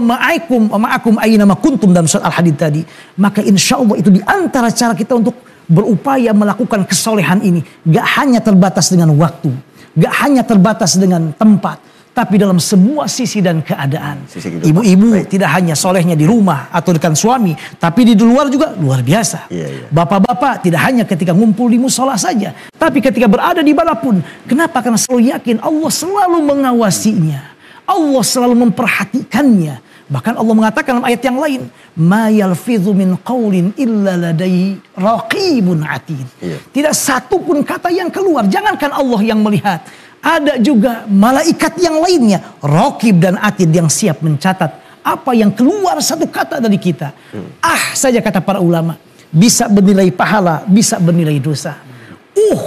ma'akum aynama kuntum dalam surat Al-Hadid tadi, maka insya Allah itu diantara cara kita untuk berupaya melakukan kesolehan ini, gak hanya terbatas dengan waktu, gak hanya terbatas dengan tempat, tapi dalam semua sisi dan keadaan. Ibu-ibu tidak hanya solehnya di rumah atau dengan suami, tapi di luar juga luar biasa. Bapak-bapak tidak hanya ketika ngumpul di musola saja, tapi ketika berada di manapun. Kenapa? Karena selalu yakin Allah selalu mengawasinya, Allah selalu memperhatikannya. Bahkan Allah mengatakan dalam ayat yang lain, ma yalfidhu min qaulin illa ladai raqibun atid. Tidak satu pun kata yang keluar, jangankan Allah yang melihat, ada juga malaikat yang lainnya, raqib dan atid, yang siap mencatat apa yang keluar satu kata dari kita. Saja kata para ulama, bisa bernilai pahala, bisa bernilai dosa.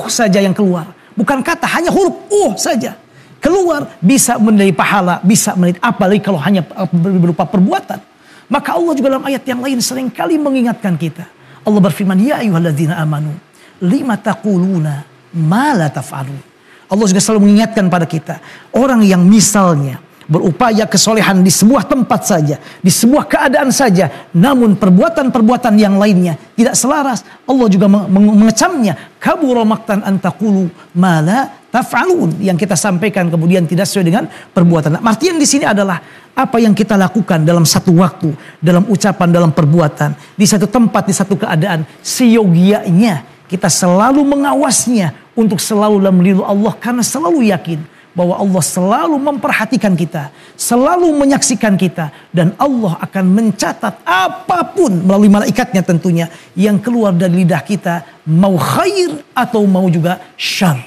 Saja yang keluar, bukan kata, hanya huruf saja keluar, bisa menilai pahala, bisa menilai, apalagi kalau hanya berupa perbuatan. Maka Allah juga dalam ayat yang lain seringkali mengingatkan kita. Allah berfirman, ya ayyuhalladzina amanu lima taquluna ma la taf'alun. Allah juga selalu mengingatkan pada kita, orang yang misalnya berupaya kesolehan di sebuah tempat saja, di sebuah keadaan saja, namun perbuatan-perbuatan yang lainnya tidak selaras, Allah juga mengecamnya, kabura maqtan an taqulu ma la taf'alun, yang kita sampaikan kemudian tidak sesuai dengan perbuatan. Nah, artian di sini adalah apa yang kita lakukan dalam satu waktu, dalam ucapan, dalam perbuatan, di satu tempat, di satu keadaan, seyogianya kita selalu mengawasnya untuk selalu dalam lindungi Allah, karena selalu yakin bahwa Allah selalu memperhatikan kita, selalu menyaksikan kita, dan Allah akan mencatat apapun melalui malaikatnya tentunya yang keluar dari lidah kita, mau khair atau mau juga syar.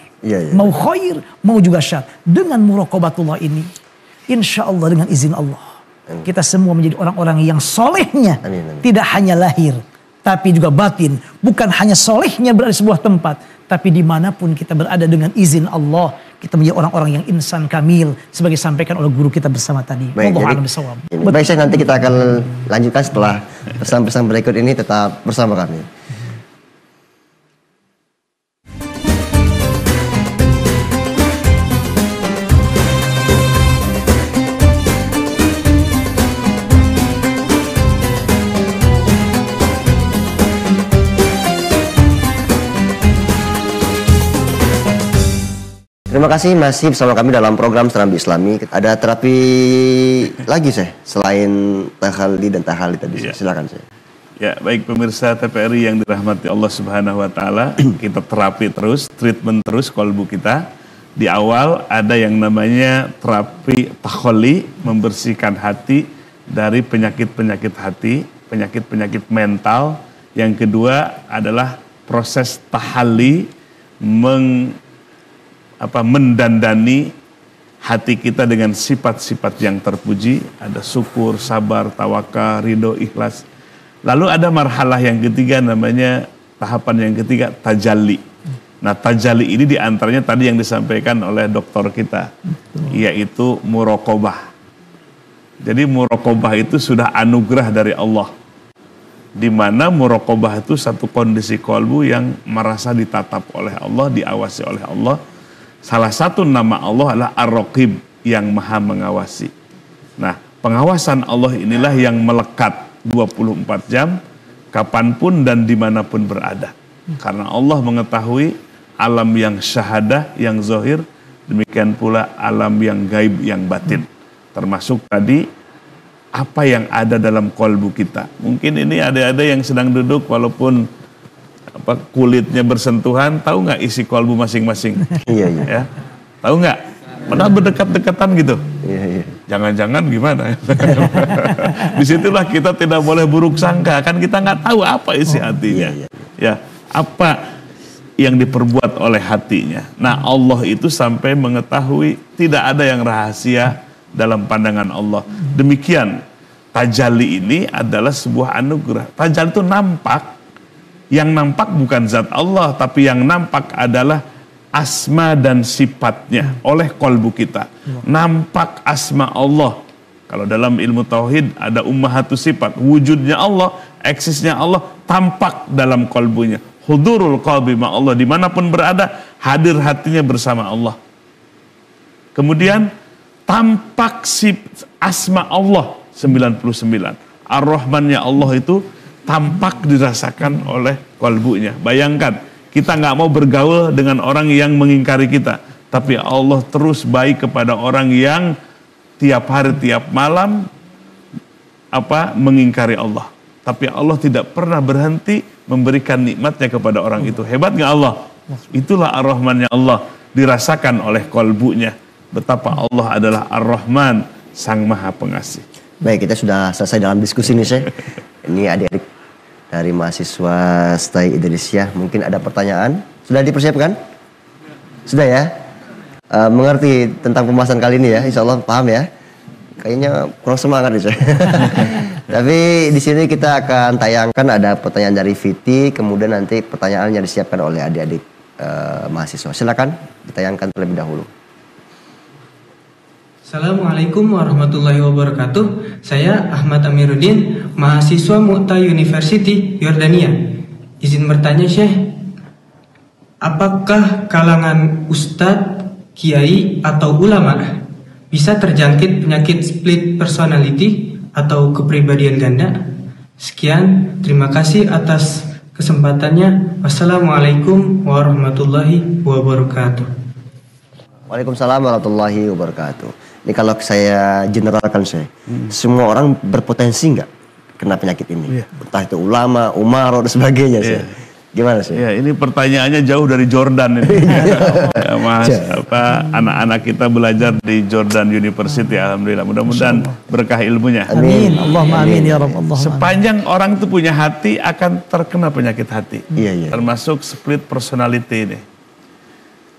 Mau khair, mau juga syar. Dengan muraqabatullah ini, insya Allah dengan izin Allah, kita semua menjadi orang-orang yang solehnya tidak hanya lahir, tapi juga batin. Bukan hanya solehnya berada di sebuah tempat, tapi dimanapun kita berada dengan izin Allah, kita menjadi orang-orang yang insan kamil, sebagai sampaikan oleh guru kita bersama tadi. Baik, baik, saya nanti kita akan lanjutkan setelah pesan-pesan berikut ini. Tetap bersama kami. Terima kasih masih bersama kami dalam program Serambi Islami. Ada terapi lagi saya selain tahalli dan tahalli tadi. Ya. Silakan saya. Ya, baik pemirsa TVRI yang dirahmati Allah Subhanahu wa taala, kita terapi terus, treatment terus kolbu kita. Di awal ada yang namanya terapi tahalli, membersihkan hati dari penyakit-penyakit hati, penyakit-penyakit mental. Yang kedua adalah proses tahalli, mendandani hati kita dengan sifat-sifat yang terpuji. Ada syukur, sabar, tawakal, ridho, ikhlas. Lalu ada marhalah yang ketiga, namanya tahapan yang ketiga, tajalli. Nah, tajalli ini diantaranya tadi yang disampaikan oleh dokter kita, yaitu muraqabah. Jadi muraqabah itu sudah anugerah dari Allah, di mana muraqabah itu satu kondisi kolbu yang merasa ditatap oleh Allah, diawasi oleh Allah. Salah satu nama Allah adalah Ar-Raqib, yang maha mengawasi. Nah, pengawasan Allah inilah yang melekat 24 jam, kapanpun dan dimanapun berada. Karena Allah mengetahui alam yang syahadah, yang zahir, demikian pula alam yang gaib, yang batin. Termasuk tadi, apa yang ada dalam kolbu kita. Mungkin ini ada yang sedang duduk walaupun kulitnya bersentuhan, tahu nggak isi kolbu masing-masing? Iya. Ya, tahu nggak? Padahal berdekat-dekatan gitu. Iya. Jangan-jangan gimana? Disitulah kita tidak boleh buruk sangka, kan kita nggak tahu apa isi hatinya. Ya, apa yang diperbuat oleh hatinya. Nah, Allah itu sampai mengetahui, tidak ada yang rahasia dalam pandangan Allah. Demikian, tajalli ini adalah sebuah anugerah. Tajalli itu nampak. Yang nampak bukan zat Allah, tapi yang nampak adalah asma dan sifatnya oleh kolbu kita. Nampak asma Allah. Kalau dalam ilmu tauhid ada ummahatus sifat, wujudnya Allah, eksisnya Allah tampak dalam kolbunya. Hudurul qalbi ma Allah, dimanapun berada, hadir hatinya bersama Allah. Kemudian tampak asma Allah 99. Ar-Rahmannya Allah itu tampak dirasakan oleh kolbunya. Bayangkan, kita nggak mau bergaul dengan orang yang mengingkari kita, tapi Allah terus baik kepada orang yang tiap hari, tiap malam mengingkari Allah. Tapi Allah tidak pernah berhenti memberikan nikmatnya kepada orang itu. Hebat nggak Allah? Itulah Ar-Rahmannya Allah, dirasakan oleh kolbunya. Betapa Allah adalah Ar-Rahman, Sang Maha Pengasih. Baik, kita sudah selesai dalam diskusi ini, Syekh. Ini adik-adik dari mahasiswa STAI Idrisiyah, mungkin ada pertanyaan? Sudah dipersiapkan? Sudah ya? Mengerti tentang pembahasan kali ini ya? Insya Allah paham ya? Kayaknya kurang semangat nih, Syekh. Tapi di sini kita akan tayangkan ada pertanyaan dari Viti, kemudian nanti pertanyaannya disiapkan oleh adik-adik mahasiswa. Silakan ditayangkan terlebih dahulu. Assalamualaikum warahmatullahi wabarakatuh. Saya Ahmad Amiruddin, mahasiswa Mu'ta University, Yordania. Izin bertanya, Syekh, apakah kalangan ustadz, kiai, atau ulama bisa terjangkit penyakit split personality atau kepribadian ganda? Sekian, terima kasih atas kesempatannya. Wassalamualaikum warahmatullahi wabarakatuh. Waalaikumsalam warahmatullahi wabarakatuh. Ini kalau saya generalkan semua orang berpotensi nggak kena penyakit ini? Entah itu ulama, umaro dan sebagainya sih. Gimana sih? Ya, ini pertanyaannya jauh dari Jordan ini. Ya, Mas, anak-anak kita belajar di Jordan University, alhamdulillah. Mudah-mudahan berkah ilmunya. Amin. Allahumma amin ya Rabb. Sepanjang orang itu punya hati akan terkena penyakit hati. Iya. Termasuk split personality ini.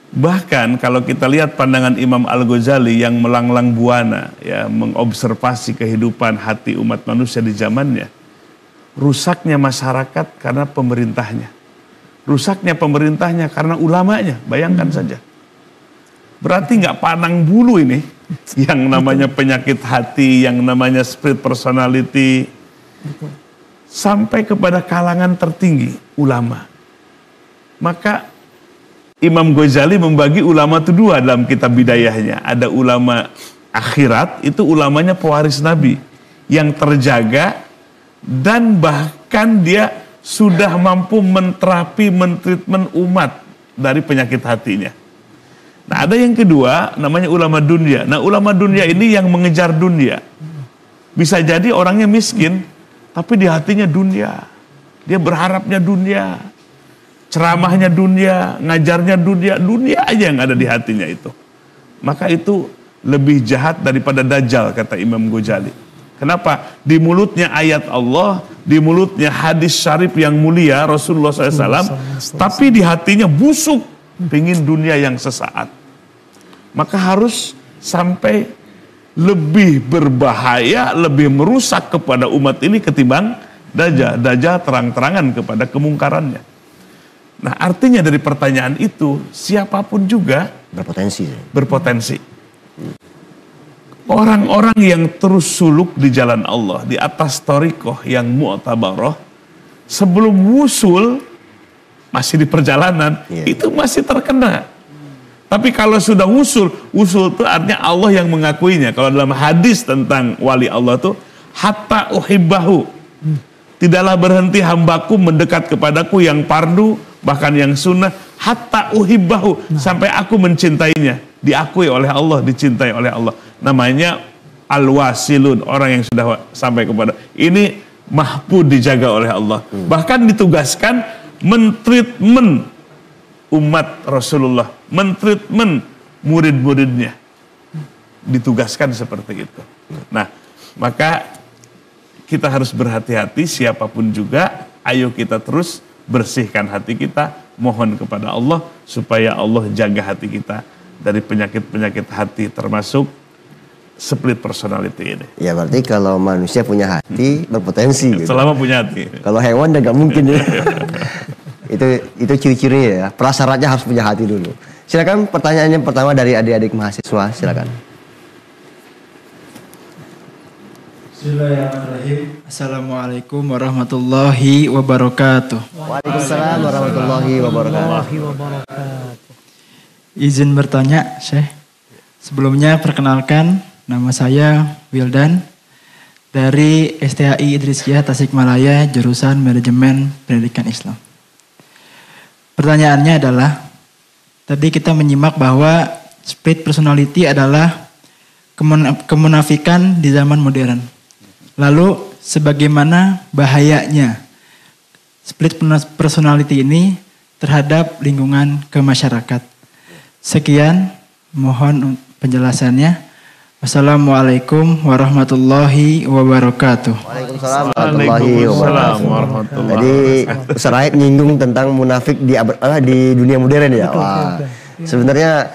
Bahkan kalau kita lihat pandangan Imam Al-Ghazali yang melanglang buana, ya, mengobservasi kehidupan hati umat manusia di zamannya, rusaknya masyarakat karena pemerintahnya, rusaknya pemerintahnya karena ulamanya. Bayangkan saja. Berarti nggak pandang bulu ini, yang namanya penyakit hati, yang namanya split personality, sampai kepada kalangan tertinggi, ulama. Maka Imam Ghazali membagi ulama itu dua dalam kitab Bidayahnya. Ada ulama akhirat, itu ulamanya pewaris Nabi, yang terjaga dan bahkan dia sudah mampu menterapi, mentreatment umat dari penyakit hatinya. Nah, ada yang kedua namanya ulama dunia. Nah, ulama dunia ini yang mengejar dunia. Bisa jadi orangnya miskin, tapi di hatinya dunia. Dia berharapnya dunia. Ceramahnya dunia, ngajarnya dunia, dunia aja yang ada di hatinya itu. Maka itu lebih jahat daripada Dajjal, kata Imam Ghazali. Kenapa? Di mulutnya ayat Allah, di mulutnya hadis syarif yang mulia Rasulullah SAW, tapi di hatinya busuk, pingin dunia yang sesaat. Maka harus sampai lebih berbahaya, lebih merusak kepada umat ini ketimbang Dajjal. Dajjal terang-terangan kepada kemungkarannya. Nah, artinya dari pertanyaan itu, siapapun juga berpotensi. Orang-orang yang terus suluk di jalan Allah, di atas thariqah yang mu'tabarah, sebelum wusul, masih di perjalanan, itu masih terkena. Tapi kalau sudah wusul itu artinya Allah yang mengakuinya. Kalau dalam hadis tentang wali Allah itu, hatta uhibbahu, tidaklah berhenti hambaku mendekat kepadaku yang fardu, bahkan yang sunnah, hatta uhibbahu, sampai aku mencintainya, diakui oleh Allah, dicintai oleh Allah. Namanya al-wasilun, orang yang sudah sampai kepada ini, mahfud, dijaga oleh Allah. Bahkan ditugaskan mentreatment umat Rasulullah, mentreatment murid-muridnya, ditugaskan seperti itu. Nah, maka kita harus berhati-hati, siapapun juga, ayo kita terus bersihkan hati kita, mohon kepada Allah supaya Allah jaga hati kita dari penyakit-penyakit hati, termasuk split personality ini. Ya, berarti kalau manusia punya hati berpotensi gitu. Selama punya hati. Kalau hewan udah gak mungkin ya. itu ciri-cirinya ya. Prasyaratnya harus punya hati dulu. Silakan pertanyaannya pertama dari adik-adik mahasiswa, silakan. Bismillahirrahmanirrahim. Assalamualaikum warahmatullahi wabarakatuh. Waalaikumsalam warahmatullahi wabarakatuh. Izin bertanya, Syekh. Sebelumnya perkenalkan, nama saya Wildan dari STAI Idrisyah Tasikmalaya, jurusan Manajemen Pendidikan Islam. Pertanyaannya adalah, tadi kita menyimak bahwa split personality adalah kemunafikan di zaman modern. Lalu sebagaimana bahayanya split personality ini terhadap lingkungan ke masyarakat? Sekian, mohon penjelasannya. Wassalamualaikum warahmatullahi wabarakatuh. Waalaikumsalam warahmatullahi wabarakatuh. Jadi Ustaz Raid nyinggung tentang munafik di dunia modern ya. Wah, sebenarnya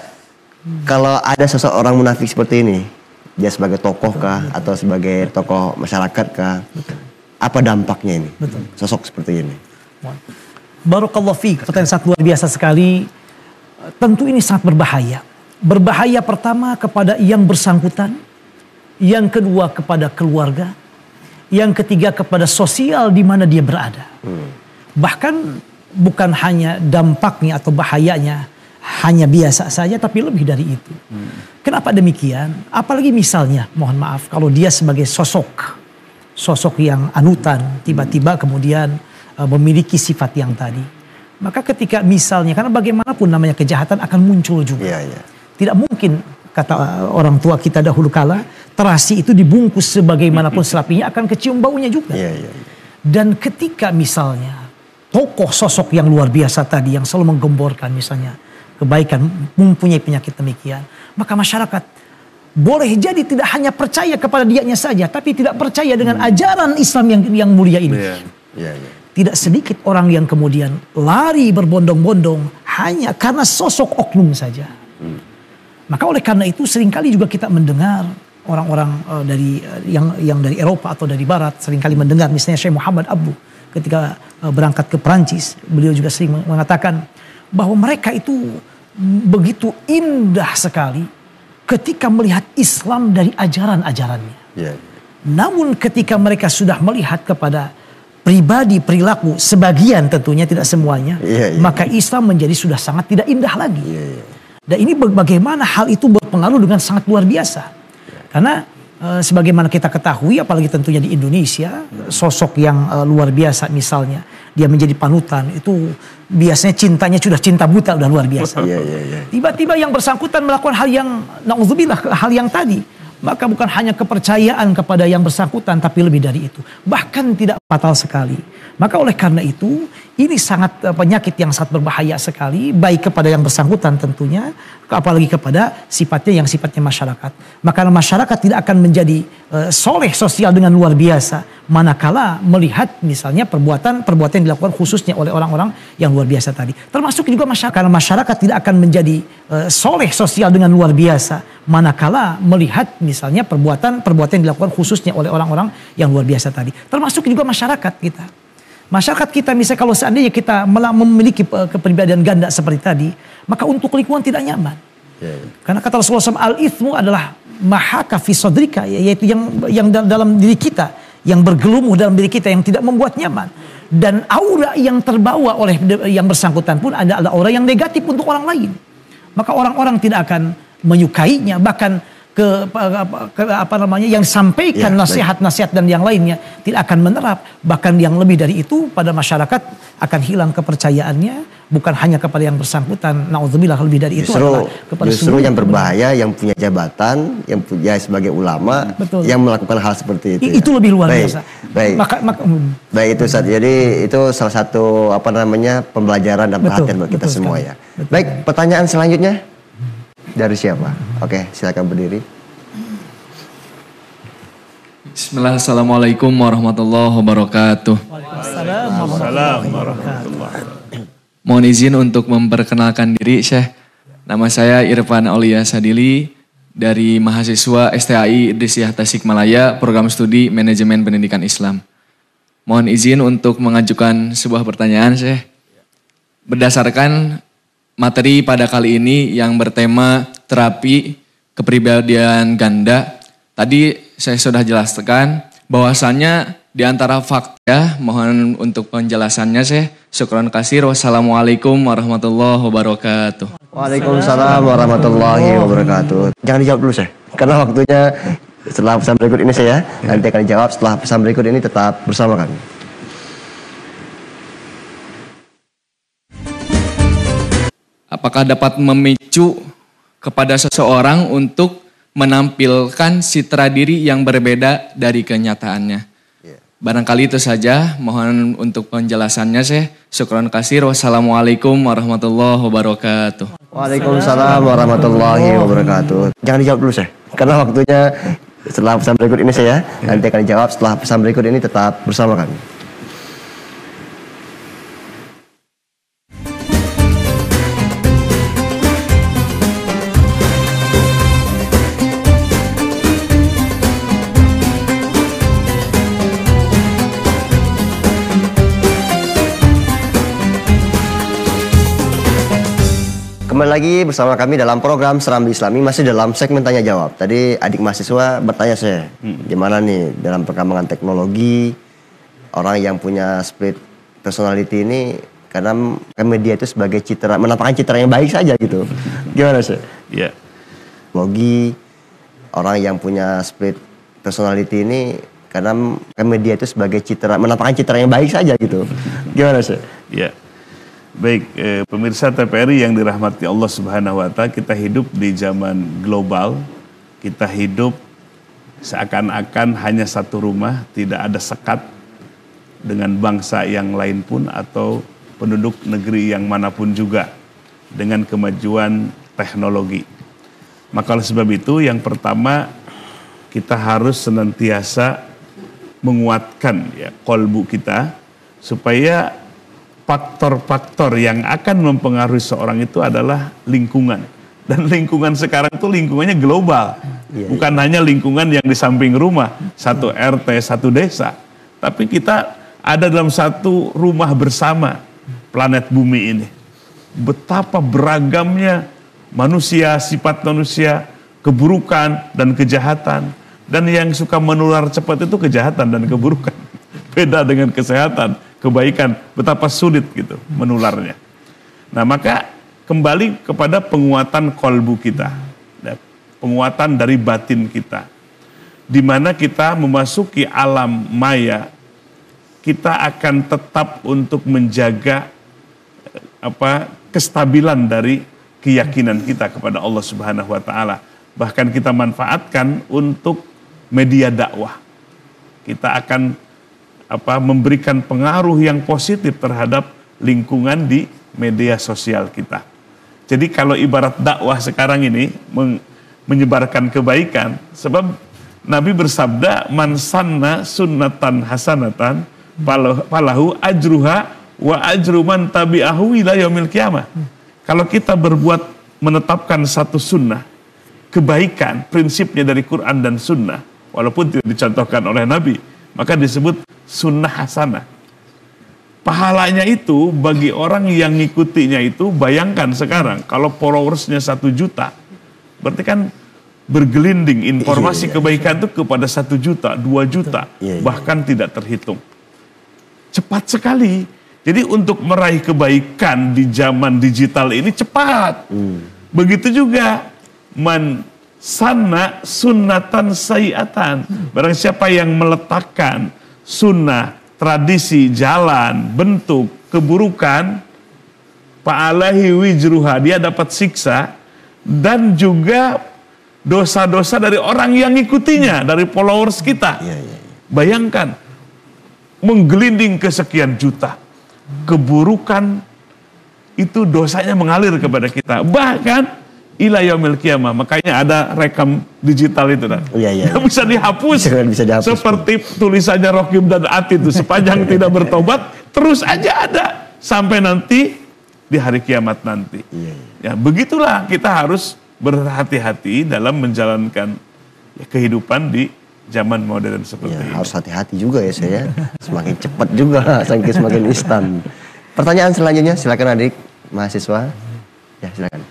kalau ada seseorang munafik seperti ini, dia sebagai tokoh kah atau sebagai tokoh masyarakat kah? Apa dampaknya ini? Sosok seperti ini. Barakallahu fiik, pertanyaan sangat luar biasa sekali. Tentu ini sangat berbahaya. Berbahaya pertama kepada yang bersangkutan, yang kedua kepada keluarga, yang ketiga kepada sosial di mana dia berada. Bahkan bukan hanya dampaknya atau bahayanya hanya biasa saja, tapi lebih dari itu. Kenapa demikian? Apalagi misalnya, mohon maaf, kalau dia sebagai sosok yang anutan, tiba-tiba kemudian memiliki sifat yang tadi. Maka ketika misalnya, karena bagaimanapun namanya kejahatan akan muncul juga. Tidak mungkin, kata orang tua kita dahulu kala, terasi itu dibungkus sebagaimanapun serapinya akan kecium baunya juga. Dan ketika misalnya tokoh sosok yang luar biasa tadi yang selalu menggemborkan misalnya kebaikan mempunyai penyakit demikian, maka masyarakat boleh jadi tidak hanya percaya kepada dianya saja, tapi tidak percaya dengan ajaran Islam yang mulia ini. Tidak sedikit orang yang kemudian lari berbondong-bondong hanya karena sosok oknum saja. Maka oleh karena itu seringkali juga kita mendengar orang-orang dari yang dari Eropa atau dari Barat seringkali mendengar misalnya Syekh Muhammad Abduh ketika berangkat ke Perancis, beliau juga sering mengatakan bahwa mereka itu begitu indah sekali ketika melihat Islam dari ajaran-ajarannya. Namun ketika mereka sudah melihat kepada pribadi, perilaku, sebagian tentunya tidak semuanya, maka Islam menjadi sudah sangat tidak indah lagi. Dan ini bagaimana hal itu berpengaruh dengan sangat luar biasa. Karena sebagaimana kita ketahui, apalagi tentunya di Indonesia, sosok yang luar biasa misalnya, dia menjadi panutan, itu biasanya cintanya sudah cinta buta, udah luar biasa. Tiba-tiba yang bersangkutan melakukan hal yang, na'udzubillah, hal yang tadi, maka bukan hanya kepercayaan kepada yang bersangkutan, tapi lebih dari itu. Bahkan tidak fatal sekali. Maka oleh karena itu, ini sangat penyakit yang sangat berbahaya sekali, baik kepada yang bersangkutan tentunya, apalagi kepada sifatnya yang sifatnya masyarakat. Maka masyarakat tidak akan menjadi soleh sosial dengan luar biasa, manakala melihat misalnya perbuatan yang dilakukan khususnya oleh orang-orang yang luar biasa tadi. Termasuk juga masyarakat tidak akan menjadi soleh sosial dengan luar biasa, manakala melihat misalnya perbuatan yang dilakukan khususnya oleh orang-orang yang luar biasa tadi. Termasuk juga masyarakat kita. Masyarakat kita misalnya kalau seandainya kita memiliki kepribadian ganda seperti tadi, maka untuk lingkungan tidak nyaman. Karena kata Rasulullah SAW, al-ithmu adalah mahaka fi sodrika, yaitu yang dalam diri kita, yang bergelumuh dalam diri kita, yang tidak membuat nyaman. Dan aura yang terbawa oleh yang bersangkutan pun adalah aura yang negatif untuk orang lain. Maka orang-orang tidak akan menyukainya, bahkan yang disampaikan nasihat-nasihat dan yang lainnya tidak akan menerap. Bahkan yang lebih dari itu, pada masyarakat akan hilang kepercayaannya, bukan hanya kepada yang bersangkutan, na'udzubillah, lebih dari itu adalah kepada justru yang berbahaya yang punya jabatan, yang punya sebagai ulama, yang melakukan hal seperti itu. Itu lebih luar biasa. Baik itu Ustaz. Jadi itu salah satu pembelajaran dan perhatian buat kita semua ya. Baik, pertanyaan selanjutnya dari siapa? Oke, silakan berdiri. Bismillah, assalamualaikum warahmatullahi wabarakatuh. Waalaikumsalam warahmatullahi wabarakatuh. Mohon izin untuk memperkenalkan diri, Syekh. Nama saya Irfan Aulia Sadili dari mahasiswa STAI Idrisiyah Tasikmalaya, program studi Manajemen Pendidikan Islam. Mohon izin untuk mengajukan sebuah pertanyaan, Syekh. Berdasarkan materi pada kali ini yang bertema terapi kepribadian ganda, tadi saya sudah jelaskan bahwasannya di antara fakta, mohon untuk penjelasannya Syekh. Syukran kasir. Wassalamualaikum warahmatullahi wabarakatuh. Waalaikumsalam warahmatullahi wabarakatuh. Jangan dijawab dulu Syekh, karena waktunya setelah pesan berikut ini saya nanti akan dijawab. Setelah pesan berikut ini tetap bersama kami. Apakah dapat memicu kepada seseorang untuk menampilkan citra diri yang berbeda dari kenyataannya? Barangkali itu saja, mohon untuk penjelasannya Syekh. Syukran kasir. Wassalamualaikum warahmatullahi wabarakatuh. Waalaikumsalam warahmatullahi wabarakatuh. Jangan dijawab dulu Syekh, karena waktunya setelah pesan berikut ini saya nanti akan dijawab. Setelah pesan berikut ini tetap bersama kami. Kembali lagi bersama kami dalam program Serambi Islami, masih dalam segmen tanya jawab. Tadi adik mahasiswa bertanya saya, gimana nih dalam perkembangan teknologi orang yang punya split personality ini, karena media itu sebagai citra, menampakkan citra yang baik saja gitu. Gimana sih? Iya. Teknologi orang yang punya split personality ini, karena media itu sebagai citra, menampakkan citra yang baik saja gitu. Gimana sih? Iya. Baik, pemirsa TVRI yang dirahmati Allah Subhanahu wa Ta'ala, kita hidup di zaman global. Kita hidup seakan-akan hanya satu rumah, tidak ada sekat dengan bangsa yang lain pun atau penduduk negeri yang manapun juga dengan kemajuan teknologi. Maka oleh sebab itu yang pertama kita harus senantiasa menguatkan ya kolbu kita supaya faktor-faktor yang akan mempengaruhi seorang itu adalah lingkungan. Dan lingkungan sekarang itu lingkungannya global. Bukan hanya lingkungan yang di samping rumah, satu RT, satu desa. Tapi kita ada dalam satu rumah bersama planet bumi ini. Betapa beragamnya manusia, sifat manusia, keburukan dan kejahatan. Dan yang suka menular cepat itu kejahatan dan keburukan. Beda dengan kesehatan, kebaikan, betapa sulit gitu menularnya. Nah maka kembali kepada penguatan kolbu kita, penguatan dari batin kita, di mana kita memasuki alam maya, kita akan tetap untuk menjaga kestabilan dari keyakinan kita kepada Allah Subhanahu wa Ta'ala. Bahkan kita manfaatkan untuk media dakwah. Kita akan memberikan pengaruh yang positif terhadap lingkungan di media sosial kita. Jadi kalau ibarat dakwah sekarang ini menyebarkan kebaikan, sebab Nabi bersabda, man sanna sunnatan hasanatan falahu ajruha wa ajru man tabi'ahu ila yaumil qiyamah. Kalau kita berbuat menetapkan satu sunnah, kebaikan, prinsipnya dari Quran dan sunnah, walaupun tidak dicontohkan oleh Nabi, maka disebut sunnah hasanah. Pahalanya itu bagi orang yang ngikutinya itu, bayangkan sekarang kalau followersnya 1 juta, berarti kan bergelinding informasi kebaikan itu kepada 1 juta, 2 juta, bahkan tidak terhitung. Cepat sekali. Jadi untuk meraih kebaikan di zaman digital ini cepat. Begitu juga man sanna sunnatan sayiatan. Barang siapa yang meletakkan sunnah, tradisi, jalan, bentuk, keburukan, fa'alahi wijruha, dia dapat siksa, dan juga dosa-dosa dari orang yang ngikutinya, dari followers kita. Bayangkan, menggelinding ke sekian juta, keburukan itu dosanya mengalir kepada kita. Bahkan ila yaumil qiyamah, makanya ada rekam digital itu kan. Bisa dihapus. Bisa dihapus. Seperti tulisannya Rokim dan Atid itu, sepanjang tidak bertobat terus aja ada sampai nanti di hari kiamat nanti. Ya, begitulah kita harus berhati-hati dalam menjalankan kehidupan di zaman modern seperti ini. Harus hati-hati juga ya saya. Semakin cepat juga, semakin instan. Pertanyaan selanjutnya, silakan adik mahasiswa. Ya, silakan.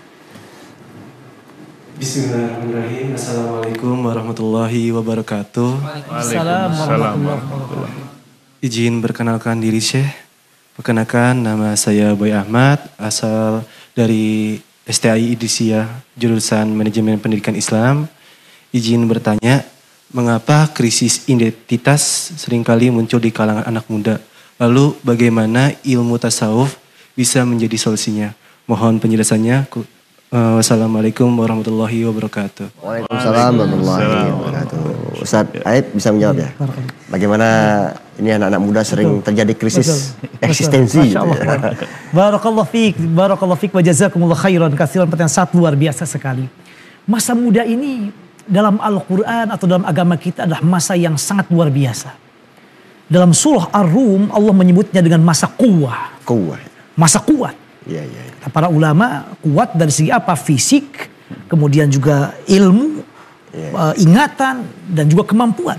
Bismillahirrahmanirrahim. Assalamualaikum warahmatullahi wabarakatuh. Waalaikumsalam warahmatullahi. Izin perkenalkan diri Syekh. Perkenalkan, nama saya Boy Ahmad, asal dari STAI Idrisiyah, jurusan Manajemen Pendidikan Islam. Izin bertanya, mengapa krisis identitas seringkali muncul di kalangan anak muda? Lalu bagaimana ilmu tasawuf bisa menjadi solusinya? Mohon penjelasannya. Wassalamualaikum warahmatullahi wabarakatuh. Waalaikumsalam warahmatullahi wabarakatuh. Ustaz Aib bisa menjawab ya? Bagaimana ini anak-anak muda sering terjadi krisis eksistensi? Barakallahu fiik wa jazakumullah khairan katsiran. Pertanyaan sangat luar biasa sekali. Masa muda ini dalam Al-Quran atau dalam agama kita adalah masa yang sangat luar biasa. Dalam surah Ar-Rum Allah menyebutnya dengan masa quwwah. Masa kuat. Para ulama kuat dari segi apa? Fisik, kemudian juga ilmu, ingatan, dan juga kemampuan.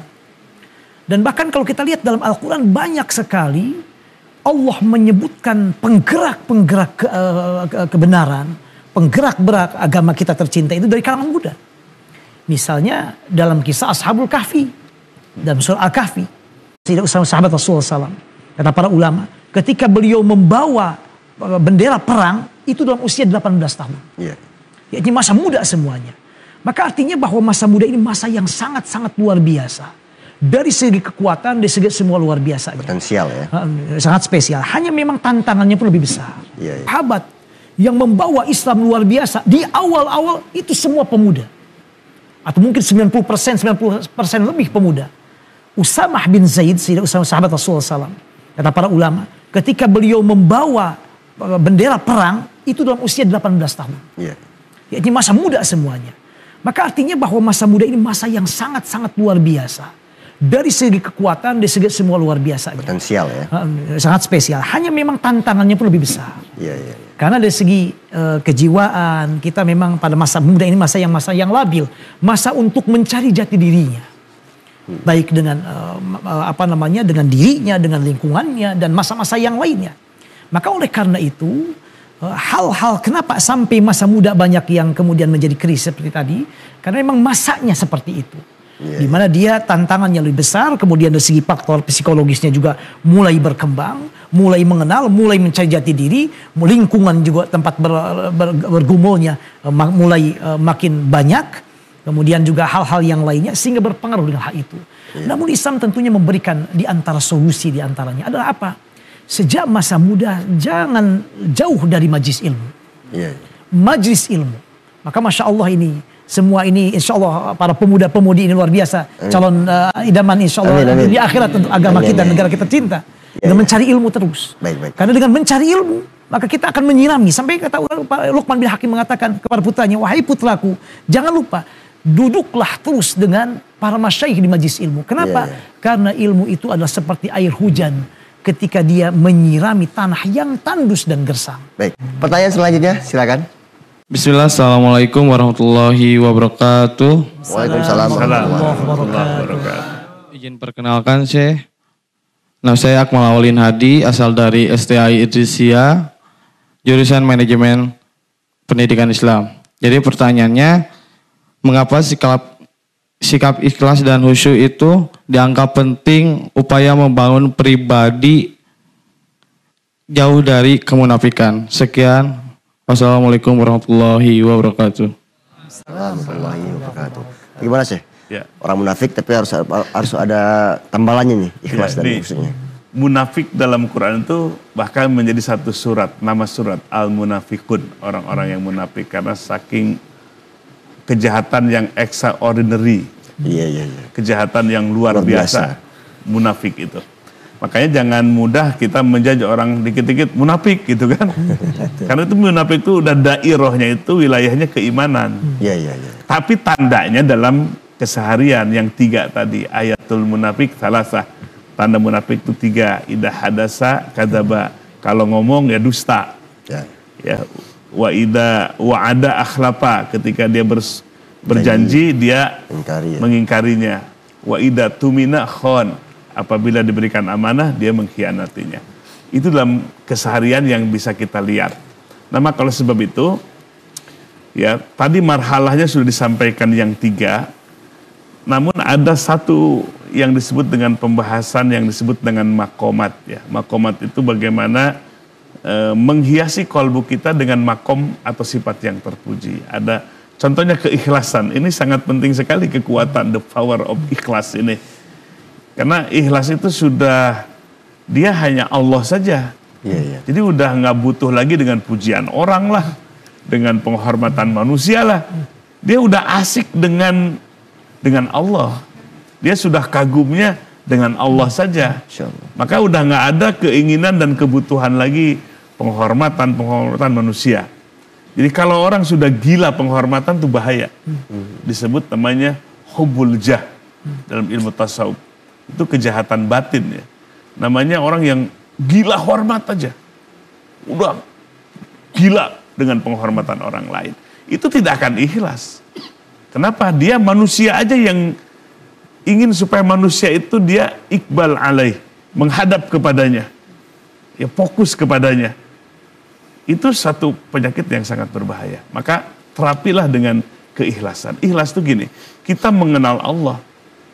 Dan bahkan kalau kita lihat dalam Al-Quran banyak sekali Allah menyebutkan penggerak-penggerak kebenaran, penggerak-gerak agama kita tercinta itu dari kalangan muda. Misalnya dalam kisah Ashabul Kahfi, dalam surah Al-Kahfi, sahabat Rasulullah SAW, kata para ulama, ketika beliau membawa bendera perang itu dalam usia 18 tahun. Ini masa muda semuanya. Maka artinya bahwa masa muda ini masa yang sangat-sangat luar biasa. Dari segi kekuatan, dari segi semua luar biasa. Potensial ya. Sangat spesial. Hanya memang tantangannya pun lebih besar. Iya, iya. Sahabat yang membawa Islam luar biasa di awal-awal itu semua pemuda. Atau mungkin 90% lebih pemuda. Usamah bin Zaid, sahabat Rasulullah SAW, kata para ulama, ketika beliau membawa bendera perang, itu dalam usia 18 tahun. Iya. Ya, ini masa muda semuanya. Maka artinya bahwa masa muda ini masa yang sangat-sangat luar biasa. Dari segi kekuatan, dari segi semua luar biasa. Potensial ya. Sangat spesial. Hanya memang tantangannya pun lebih besar. Iya, iya. Karena dari segi kejiwaan, kita memang pada masa muda ini masa yang labil. Masa untuk mencari jati dirinya. Baik dengan dengan dirinya, dengan lingkungannya, dan masa-masa yang lainnya. Maka oleh karena itu, hal-hal kenapa sampai masa muda banyak yang kemudian menjadi krisis seperti tadi, karena memang masanya seperti itu. Di mana dia tantangannya lebih besar, kemudian dari segi faktor psikologisnya juga mulai berkembang, mulai mengenal, mulai mencari jati diri, lingkungan juga tempat bergumulnya mulai makin banyak. Kemudian juga hal-hal yang lainnya sehingga berpengaruh dengan hal itu. Namun Islam tentunya memberikan di antara solusi di antaranya adalah apa? Sejak masa muda jangan jauh dari majlis ilmu. Majlis ilmu. Maka Masya Allah ini, semua ini insya Allah para pemuda-pemudi ini luar biasa. Calon idaman insya Allah di akhirat untuk agama kita, negara kita cinta. Dengan mencari ilmu terus. Karena dengan mencari ilmu, maka kita akan menyirami. Sampai kata Luqman bin Hakim mengatakan kepada putranya, wahai putraku, jangan lupa, duduklah terus dengan para masyaikh di majlis ilmu. Kenapa? Karena ilmu itu adalah seperti air hujan ketika dia menyirami tanah yang tandus dan gersang. Baik, pertanyaan selanjutnya silakan. Bismillah, Assalamualaikum warahmatullahi wabarakatuh. Waalaikumsalam warahmatullahi wabarakatuh. Izin perkenalkan Syekh. Nama saya Akmal Awalin Hadi, asal dari STAI Idrisiyah, jurusan Manajemen Pendidikan Islam. Jadi pertanyaannya, mengapa sikap ikhlas dan khusyuk itu dianggap penting upaya membangun pribadi jauh dari kemunafikan? Sekian. Wassalamualaikum warahmatullahi wabarakatuh. Warahmatullahi wabarakatuh. Gimana sih? Ya. Orang munafik tapi harus ada tambalannya nih, ikhlas dan khusyuknya. Munafik dalam Quran itu bahkan menjadi satu surat, nama surat Al-Munafikun, orang-orang yang munafik karena saking kejahatan yang extraordinary. Iya. Kejahatan yang luar biasa. Munafik itu. Makanya jangan mudah kita menjudge orang dikit-dikit munafik gitu kan. Karena itu munafik itu udah dairahnya itu wilayahnya keimanan. Iya. Tapi tandanya dalam keseharian yang 3 tadi. Ayatul munafik salasah. Tanda munafik itu 3. Idza hadasa kadzaba. Kalau ngomong ya dusta. Ya. Wa idza wa'ada akhlafa. Ketika dia berjanji dia mengingkarinya. Wa idza tumina khon. Apabila diberikan amanah, dia mengkhianatinya. Itu dalam keseharian yang bisa kita lihat. Nah, maka kalau sebab itu, ya tadi marhalahnya sudah disampaikan yang 3. Namun ada satu yang disebut dengan pembahasan yang disebut dengan makomat. Ya, makomat itu bagaimana menghiasi kolbu kita dengan makom atau sifat yang terpuji. Ada contohnya keikhlasan. Ini sangat penting sekali kekuatan, the power of ikhlas ini. Karena ikhlas itu sudah, dia hanya Allah saja. Jadi udah nggak butuh lagi dengan pujian orang lah, dengan penghormatan manusia lah. Dia udah asik dengan Allah. Dia sudah kagumnya dengan Allah saja. Maka udah nggak ada keinginan dan kebutuhan lagi penghormatan manusia. Jadi kalau orang sudah gila penghormatan itu bahaya. Disebut namanya hubbul jah dalam ilmu tasawuf. Itu kejahatan batin ya. Namanya orang yang gila hormat aja. Udah gila dengan penghormatan orang lain. Itu tidak akan ikhlas. Kenapa? Dia manusia aja yang ingin supaya manusia itu dia iqbal alaih. Menghadap kepadanya. Ya fokus kepadanya. Itu satu penyakit yang sangat berbahaya. Maka terapilah dengan keikhlasan. Ikhlas itu gini. Kita mengenal Allah.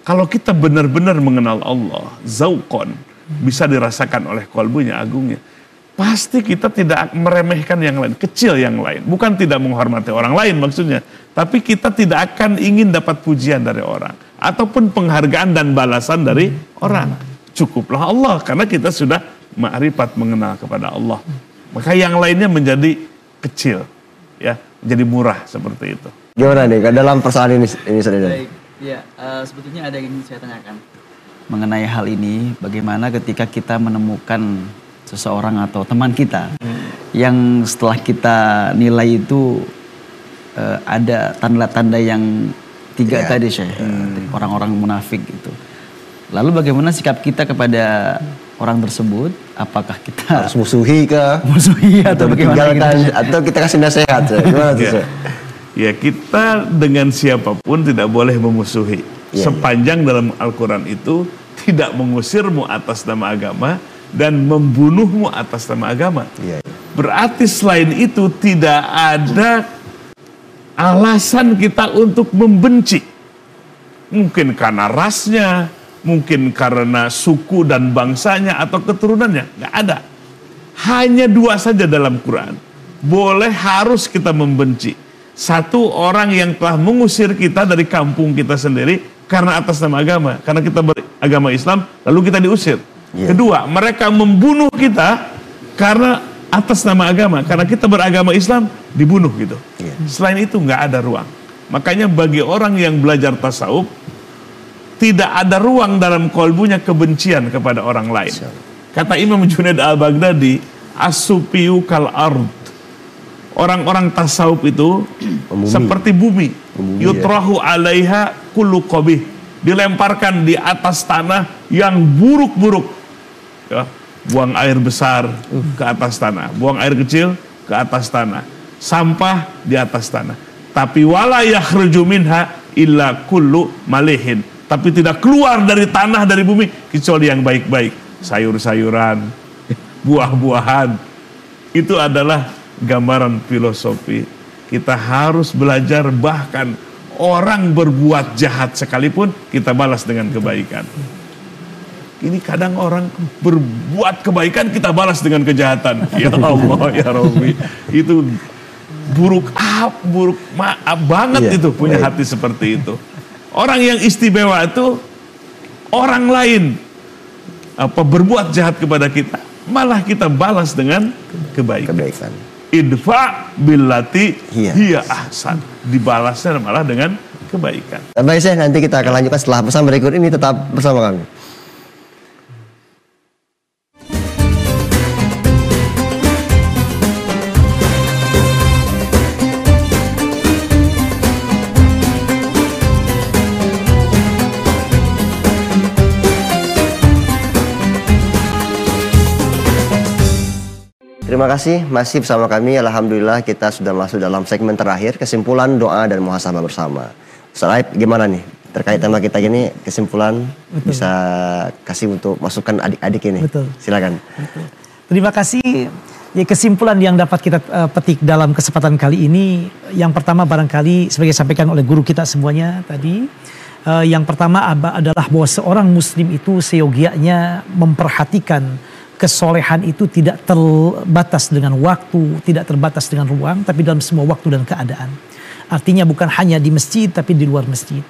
Kalau kita benar-benar mengenal Allah, zauqon, bisa dirasakan oleh kolbunya, agungnya, pasti kita tidak meremehkan yang lain, kecil yang lain. Bukan tidak menghormati orang lain maksudnya, tapi kita tidak akan ingin dapat pujian dari orang, ataupun penghargaan dan balasan dari orang. Cukuplah Allah, karena kita sudah ma'rifat mengenal kepada Allah. Maka yang lainnya menjadi kecil, ya, menjadi murah seperti itu. Gimana nih dalam persoalan ini saudara? Baik, ya sebetulnya ada yang ingin saya tanyakan mengenai hal ini. Bagaimana ketika kita menemukan seseorang atau teman kita yang setelah kita nilai itu ada tanda-tanda yang tiga tadi Syekh, orang-orang munafik itu. Lalu bagaimana sikap kita kepada orang tersebut? Apakah kita Harus musuhi atau bagaimana? Atau kita kasih nasihat? Gimana tuh? Ya, kita dengan siapapun tidak boleh memusuhi. Sepanjang dalam Al-Quran itu tidak mengusirmu atas nama agama dan membunuhmu atas nama agama. Berarti selain itu tidak ada alasan kita untuk membenci. Mungkin karena rasnya, mungkin karena suku dan bangsanya atau keturunannya. Nggak ada. Hanya dua saja dalam Quran. Boleh harus kita membenci. Satu, orang yang telah mengusir kita dari kampung kita sendiri karena atas nama agama. Karena kita beragama Islam, lalu kita diusir. Kedua, mereka membunuh kita karena atas nama agama, karena kita beragama Islam dibunuh gitu. Selain itu nggak ada ruang. Makanya bagi orang yang belajar tasawuf tidak ada ruang dalam kolbunya kebencian kepada orang lain. Kata Imam Junaid al-Baghdadi, as-sufiyu kal ard. Orang-orang tasawuf itu seperti bumi. Yutrahu alaiha kullu qabih. Dilemparkan di atas tanah yang buruk-buruk. Ya. Buang air besar ke atas tanah, buang air kecil ke atas tanah, sampah di atas tanah. Tapi wala yakhruju minha illa kullu malihin. Tapi tidak keluar dari tanah, dari bumi kecuali yang baik-baik, sayur-sayuran, buah-buahan. Itu adalah gambaran filosofi. Kita harus belajar, bahkan orang berbuat jahat sekalipun kita balas dengan kebaikan. Ini kadang orang berbuat kebaikan kita balas dengan kejahatan. Ya Allah, ya Rabbi. Itu buruk banget itu punya hati seperti itu. Orang yang istimewa itu orang lain berbuat jahat kepada kita, malah kita balas dengan kebaikan. Idfa billati hiya ahsan. Dibalasnya malah dengan kebaikan. Baik Syekh, nanti kita akan lanjutkan setelah pesan berikut ini, tetap bersama kami. Terima kasih masih bersama kami. Alhamdulillah kita sudah masuk dalam segmen terakhir, kesimpulan doa dan muhasabah bersama. Ustaz, gimana nih terkait tema kita ini, kesimpulan? Betul. Bisa kasih untuk masukan adik-adik ini. Betul. Silakan. Betul. Terima kasih. Ya, kesimpulan yang dapat kita petik dalam kesempatan kali ini, yang pertama barangkali sebagai sampaikan oleh guru kita semuanya tadi, yang pertama adalah bahwa seorang muslim itu seyogianya memperhatikan kesolehan itu tidak terbatas dengan waktu, tidak terbatas dengan ruang, tapi dalam semua waktu dan keadaan. Artinya bukan hanya di masjid, tapi di luar masjid.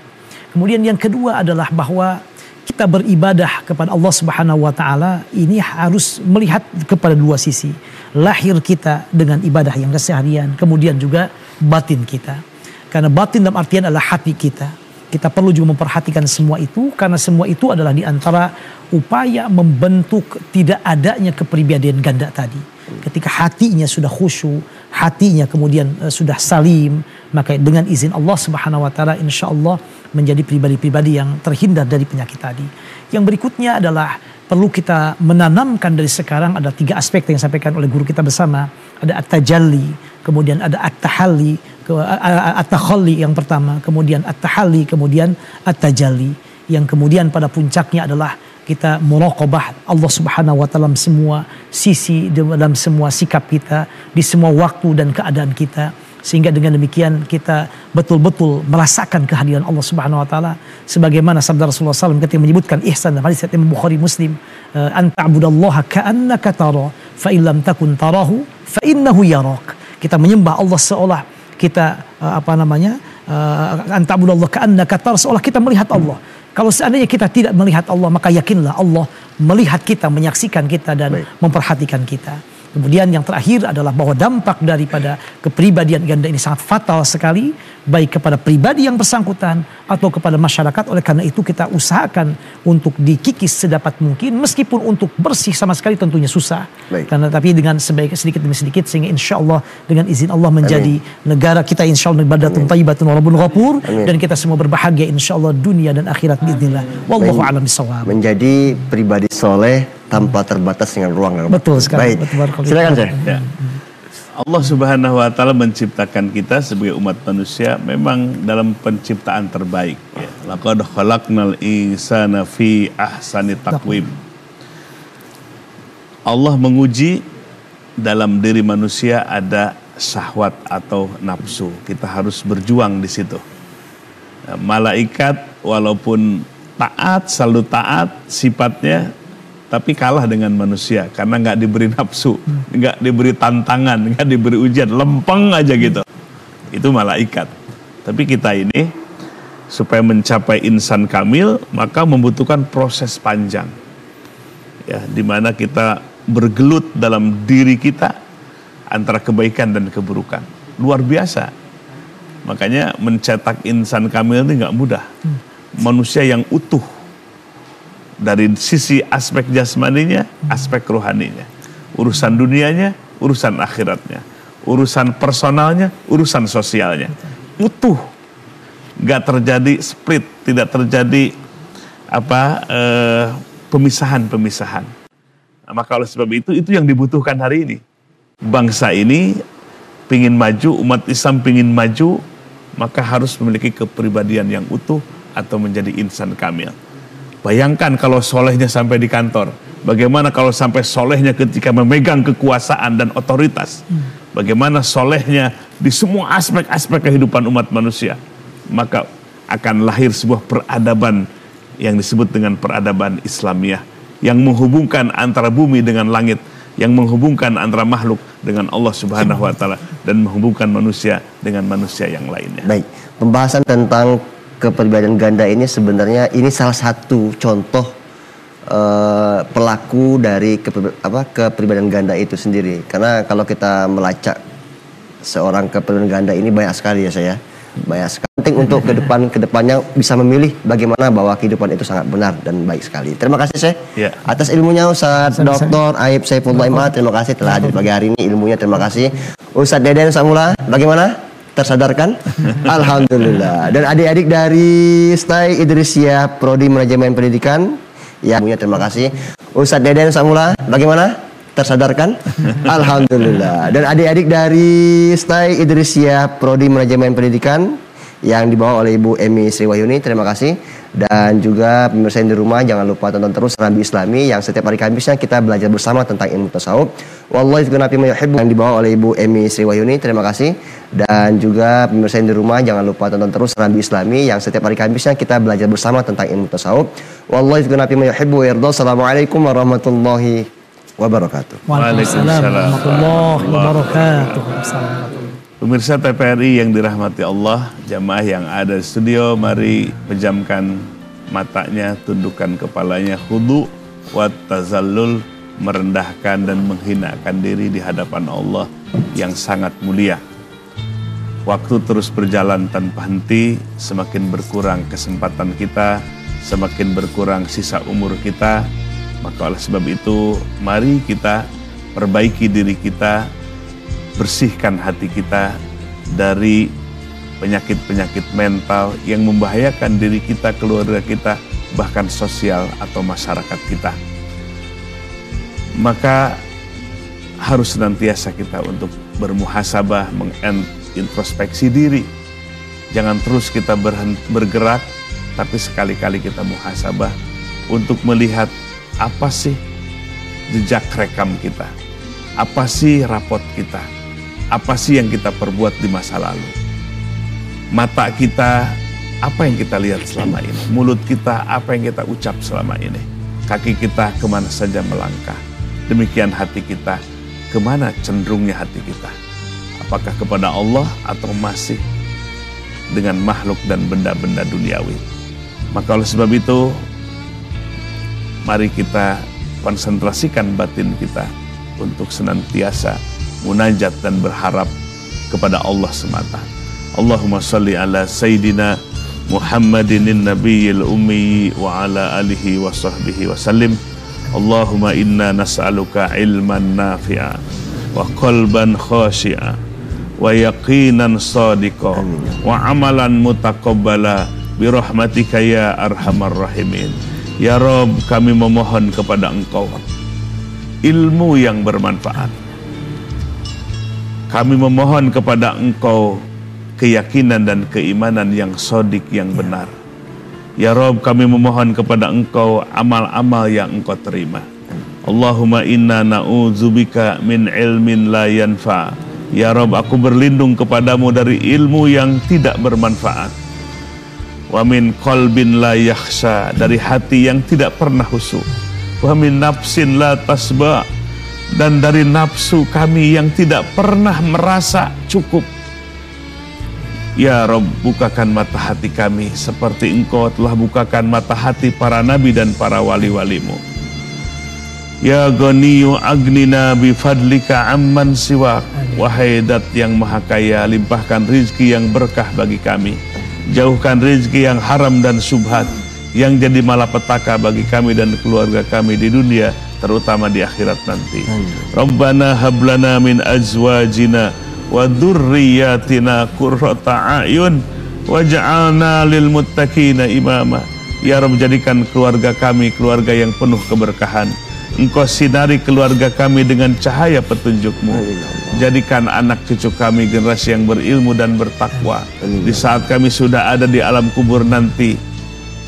Kemudian yang kedua adalah bahwa kita beribadah kepada Allah Subhanahu wa Ta'ala ini harus melihat kepada dua sisi. Lahir kita dengan ibadah yang keseharian, kemudian juga batin kita. Karena batin dalam artian adalah hati kita. Kita perlu juga memperhatikan semua itu, karena semua itu adalah di antara upaya membentuk tidak adanya kepribadian ganda tadi. Ketika hatinya sudah khusyuk, hatinya kemudian sudah salim, maka dengan izin Allah Subhanahu wa Ta'ala insya Allah menjadi pribadi-pribadi yang terhindar dari penyakit tadi. Yang berikutnya adalah perlu kita menanamkan dari sekarang, ada 3 aspek yang disampaikan oleh guru kita bersama. Ada at-tajalli, kemudian ada at-tahalli, at-takhalli yang pertama, kemudian at-tahalli, kemudian at-tajalli. Yang kemudian pada puncaknya adalah kita muraqabah Allah Subhanahu wa Ta'ala dalam semua sisi, dalam semua sikap kita, di semua waktu dan keadaan kita, sehingga dengan demikian kita betul-betul merasakan kehadiran Allah Subhanahu wa Ta'ala sebagaimana sabda Rasulullah SAW ketika menyebutkan ihsan dalam hadis Imam Bukhari Muslim, anta'budallaha ka'annaka tara fa illam takun tarahu fa innahu yarak. Kita menyembah Allah seolah kita anta'budallaha ka'annaka tara, seolah kita melihat Allah. Kalau seandainya kita tidak melihat Allah, maka yakinlah Allah melihat kita, menyaksikan kita dan memperhatikan kita. Kemudian yang terakhir adalah bahwa dampak daripada kepribadian ganda ini sangat fatal sekali, baik kepada pribadi yang bersangkutan atau kepada masyarakat. Oleh karena itu kita usahakan untuk dikikis sedapat mungkin, meskipun untuk bersih sama sekali tentunya susah. Karena tapi dengan sedikit demi sedikit, sehingga insya Allah dengan izin Allah menjadi negara kita insya Allah baldatun thayyibatun wa rabbun ghafur, dan kita semua berbahagia insya Allah dunia dan akhirat biidznillah. Wallahu a'lam bishawab. Menjadi pribadi soleh tanpa terbatas dengan ruang dan waktu. Betul sekali. Baik. Silakan Syekh. Ya. Allah Subhanahu wa taala menciptakan kita sebagai umat manusia memang dalam penciptaan terbaik, ya. Laqad khalaqnal insana fi ahsani taqwim. Allah menguji dalam diri manusia ada syahwat atau nafsu. Kita harus berjuang di situ. Nah, malaikat walaupun taat, selalu taat sifatnya, tapi kalah dengan manusia karena nggak diberi nafsu, nggak diberi tantangan, nggak diberi ujian, lempeng aja gitu. Itu malaikat. Tapi kita ini supaya mencapai insan kamil maka membutuhkan proses panjang, ya, dimana kita bergelut dalam diri kita antara kebaikan dan keburukan. Luar biasa. Makanya mencetak insan kamil ini nggak mudah. Manusia yang utuh dari sisi aspek jasmaninya, aspek rohaninya, urusan dunianya, urusan akhiratnya, urusan personalnya, urusan sosialnya, utuh, gak terjadi split, tidak terjadi pemisahan-pemisahan. Nah, maka oleh sebab itu yang dibutuhkan hari ini. Bangsa ini pingin maju, umat Islam pingin maju, maka harus memiliki kepribadian yang utuh atau menjadi insan kamil. Bayangkan kalau solehnya sampai di kantor. Bagaimana kalau sampai solehnya ketika memegang kekuasaan dan otoritas. Bagaimana solehnya di semua aspek-aspek kehidupan umat manusia. Maka akan lahir sebuah peradaban yang disebut dengan peradaban Islamiyah. Yang menghubungkan antara bumi dengan langit. Yang menghubungkan antara makhluk dengan Allah Subhanahu wa taala. Dan menghubungkan manusia dengan manusia yang lainnya. Baik, pembahasan tentang kepribadian ganda ini sebenarnya ini salah satu contoh pelaku dari kepribadian ganda itu sendiri. Karena kalau kita melacak seorang kepribadian ganda ini banyak sekali ya saya. Banyak sekali. Penting untuk kedepannya bisa memilih bagaimana bahwa kehidupan itu sangat benar dan baik sekali. Terima kasih Syekh atas ilmunya Ustaz Dr. Aib Saifullah Imad. Terima kasih telah hadir pagi hari ini, ilmunya terima kasih. Ustaz Deden Samula, bagaimana? Tersadarkan? Alhamdulillah. Dan adik-adik dari STAI Idrisiyah Prodi Manajemen Pendidikan, ya, terima kasih. Ustadz Deden Samula, bagaimana? Tersadarkan? Alhamdulillah. Dan adik-adik dari STAI Idrisiyah Prodi Manajemen Pendidikan yang dibawa oleh Ibu Emi Sriwahyuni, terima kasih. Dan juga pemirsa yang di rumah jangan lupa tonton terus Rambi Islami yang setiap hari Kamisnya kita belajar bersama tentang ilmu tasawuf. Wallahi fi ma yuhibbu yang dibawa oleh Ibu Emi Sriwahyuni, terima kasih. Dan juga pemirsa yang di rumah jangan lupa tonton terus Rambi Islami yang setiap hari Kamisnya kita belajar bersama tentang ilmu tasawuf. Wallahi fi ma yuhibbu wa yarda. Assalamualaikum warahmatullahi wabarakatuh. Waalaikumsalam warahmatullahi wabarakatuh. Pemirsa TVRI yang dirahmati Allah, jamaah yang ada di studio, mari pejamkan matanya, tundukkan kepalanya, khudu wa tazallul, merendahkan dan menghinakan diri di hadapan Allah yang sangat mulia. Waktu terus berjalan tanpa henti, semakin berkurang kesempatan kita, semakin berkurang sisa umur kita. Maka oleh sebab itu, mari kita perbaiki diri kita, bersihkan hati kita dari penyakit-penyakit mental yang membahayakan diri kita, keluarga kita, bahkan sosial atau masyarakat kita. Maka harus senantiasa kita untuk bermuhasabah, mengintrospeksi diri. Jangan terus kita bergerak, tapi sekali-kali kita muhasabah untuk melihat apa sih jejak rekam kita, apa sih rapot kita, apa sih yang kita perbuat di masa lalu. Mata kita, apa yang kita lihat selama ini. Mulut kita, apa yang kita ucap selama ini. Kaki kita, kemana saja melangkah. Demikian hati kita, kemana cenderungnya hati kita. Apakah kepada Allah atau masih dengan makhluk dan benda-benda duniawi. Maka oleh sebab itu, mari kita konsentrasikan batin kita untuk senantiasa munajat dan berharap kepada Allah semata. Allahumma salli ala Sayyidina Muhammadin nabiyil ummi wa ala alihi wa sahbihi wa sallim. Allahumma inna nas'aluka ilman nafi'a wa qalban khashi'a wa yaqinan sadiqa wa amalan mutaqabbala birahmatika ya arhamar rahimin. Ya Rabb, kami memohon kepada Engkau ilmu yang bermanfaat. Kami memohon kepada Engkau keyakinan dan keimanan yang sodik, yang benar. Ya Rabb, kami memohon kepada Engkau amal-amal yang Engkau terima. Allahumma inna na'udzubika min ilmin la yanfa. Ya Rabb, aku berlindung kepadamu dari ilmu yang tidak bermanfaat. Wa min qalbin la yakhsha, dari hati yang tidak pernah khusyuk. Wa min nafsin la tasba, dan dari nafsu kami yang tidak pernah merasa cukup. Ya Rabb, bukakan mata hati kami seperti Engkau telah bukakan mata hati para nabi dan para wali-walimu. Ya Ghaniyu agnina bifadlika amman siwak. Wahai Dat yang maha kaya, limpahkan rizki yang berkah bagi kami. Jauhkan rizki yang haram dan syubhat, yang jadi malapetaka bagi kami dan keluarga kami di dunia, terutama di akhirat nanti. Rabbana hablana min azwajina wa dzurriyyatina qurrata a'yun waj'alna lil muttaqina imama. Ya Rabb, jadikan keluarga kami keluarga yang penuh keberkahan. Engkau sinari keluarga kami dengan cahaya petunjuk-Mu. Jadikan anak cucu kami generasi yang berilmu dan bertakwa. Di saat kami sudah ada di alam kubur nanti,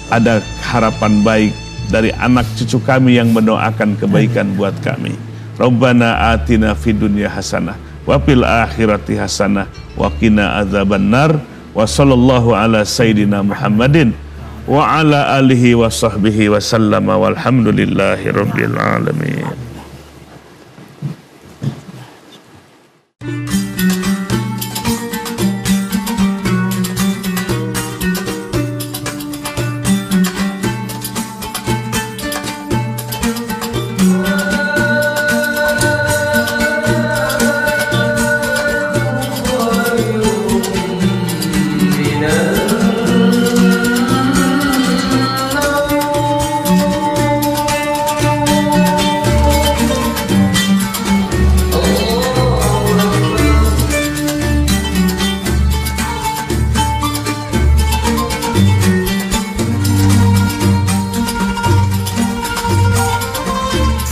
ada harapan baik dari anak cucu kami yang mendoakan kebaikan buat kami. Rabbana atina fid dunya hasanah wa fil akhirati hasanah wa qina adzabannar. Wa sallallahu ala sayyidina Muhammadin wa ala alihi wa sahbihi wa sallama walhamdulillahi rabbil alamin.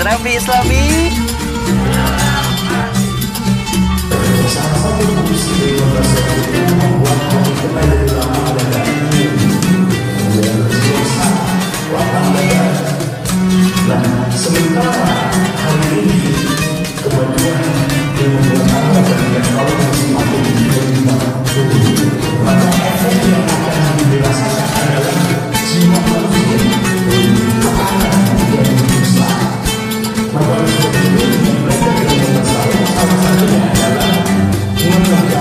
Serabi Islami. Maka